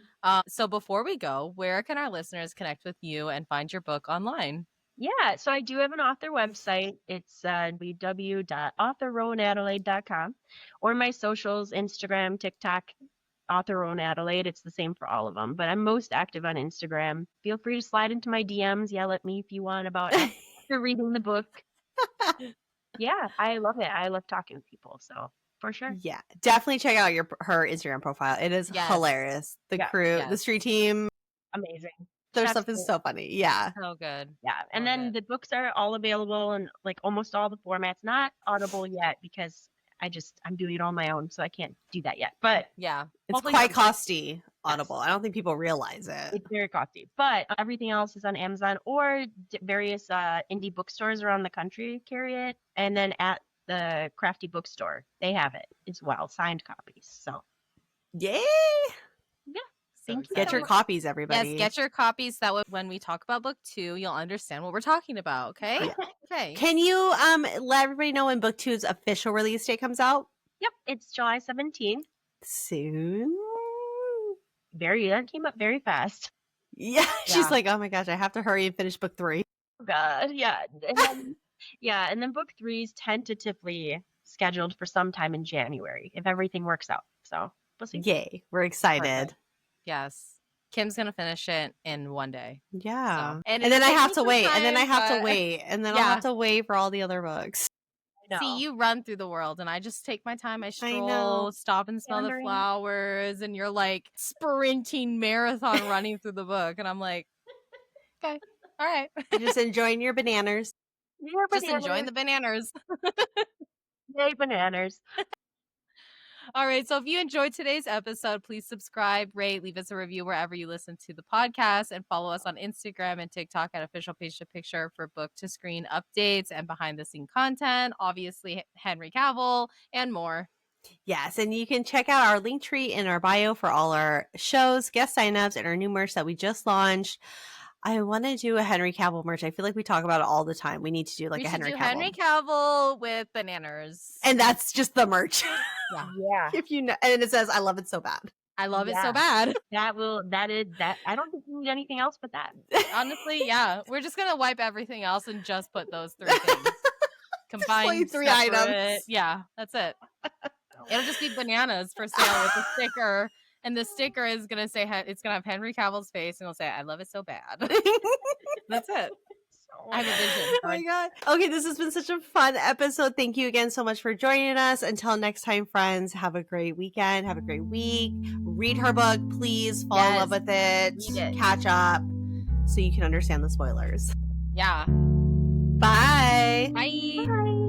So before we go, where can our listeners connect with you and find your book online? Yeah, so I do have an author website. It's www.authorrowanadelaide.com, or my socials, Instagram, TikTok, author Rowyn Adelaide. It's the same for all of them, but I'm most active on Instagram. Feel free to slide into my DMs, yell at me if you want about after reading the book. Yeah, I love it. I love talking to people, so for sure. Yeah, definitely check out her Instagram profile. It is hilarious. The crew, the street team, amazing. Their stuff is so funny. Yeah. So good. Yeah. And then the books are all available in like almost all the formats. Not Audible yet because I'm doing it on my own, so I can't do that yet. But yeah, it's quite costly. Audible. I don't think people realize it. It's very costly. But everything else is on Amazon or various indie bookstores around the country carry it. And then at the Crafty Bookstore, they have it as well, signed copies. So yay. Yeah. Thank you. Get your copies, everybody. Yes, get your copies. That way, when we talk about book 2, you'll understand what we're talking about. Okay. Yeah. Okay. Can you let everybody know when book 2's official release date comes out? Yep, it's July 17th. Soon. That came up very fast. Yeah, she's like, oh my gosh, I have to hurry and finish book 3. Oh God, yeah, and then, and then book 3 is tentatively scheduled for sometime in January if everything works out. So we'll see. Yay, we're excited. Perfect. Yes. Kim's gonna finish it in one day. Yeah. So, and then I have to wait. And then I have to wait. And then I'll have to wait for all the other books. See, you run through the world and I just take my time. I stroll, stop and smell the flowers, and you're like sprinting marathon running through the book. And I'm like, okay, all right. Just enjoying your bananas. Just enjoying the bananas. Yay, bananas. All right. So if you enjoyed today's episode, please subscribe, rate, leave us a review wherever you listen to the podcast, and follow us on Instagram and TikTok at Official Page to Picture for book to screen updates and behind the scene content, obviously Henry Cavill and more. Yes, and you can check out our link tree in our bio for all our shows, guest signups, and our new merch that we just launched. I want to do a Henry Cavill merch. I feel like we talk about it all the time. We need to do like a Henry Cavill. Henry Cavill with bananas. And that's just the merch. Yeah. If you know, and it says, I love it so bad. I love it so Yeah. bad. That I don't think we need anything else but that. Honestly, yeah. We're just gonna wipe everything else and just put those 3 things. Combined, three separate. items. Yeah, that's it. It'll just be bananas for sale with a sticker. And the sticker is going to say, it's going to have Henry Cavill's face and it'll say, I love it so bad. That's it. I have a vision. Oh my God. Okay, this has been such a fun episode. Thank you again so much for joining us. Until next time, friends, have a great weekend. Have a great week. Read her book, please. Fall in love with it. Read it. Catch up so you can understand the spoilers. Yeah. Bye. Bye. Bye.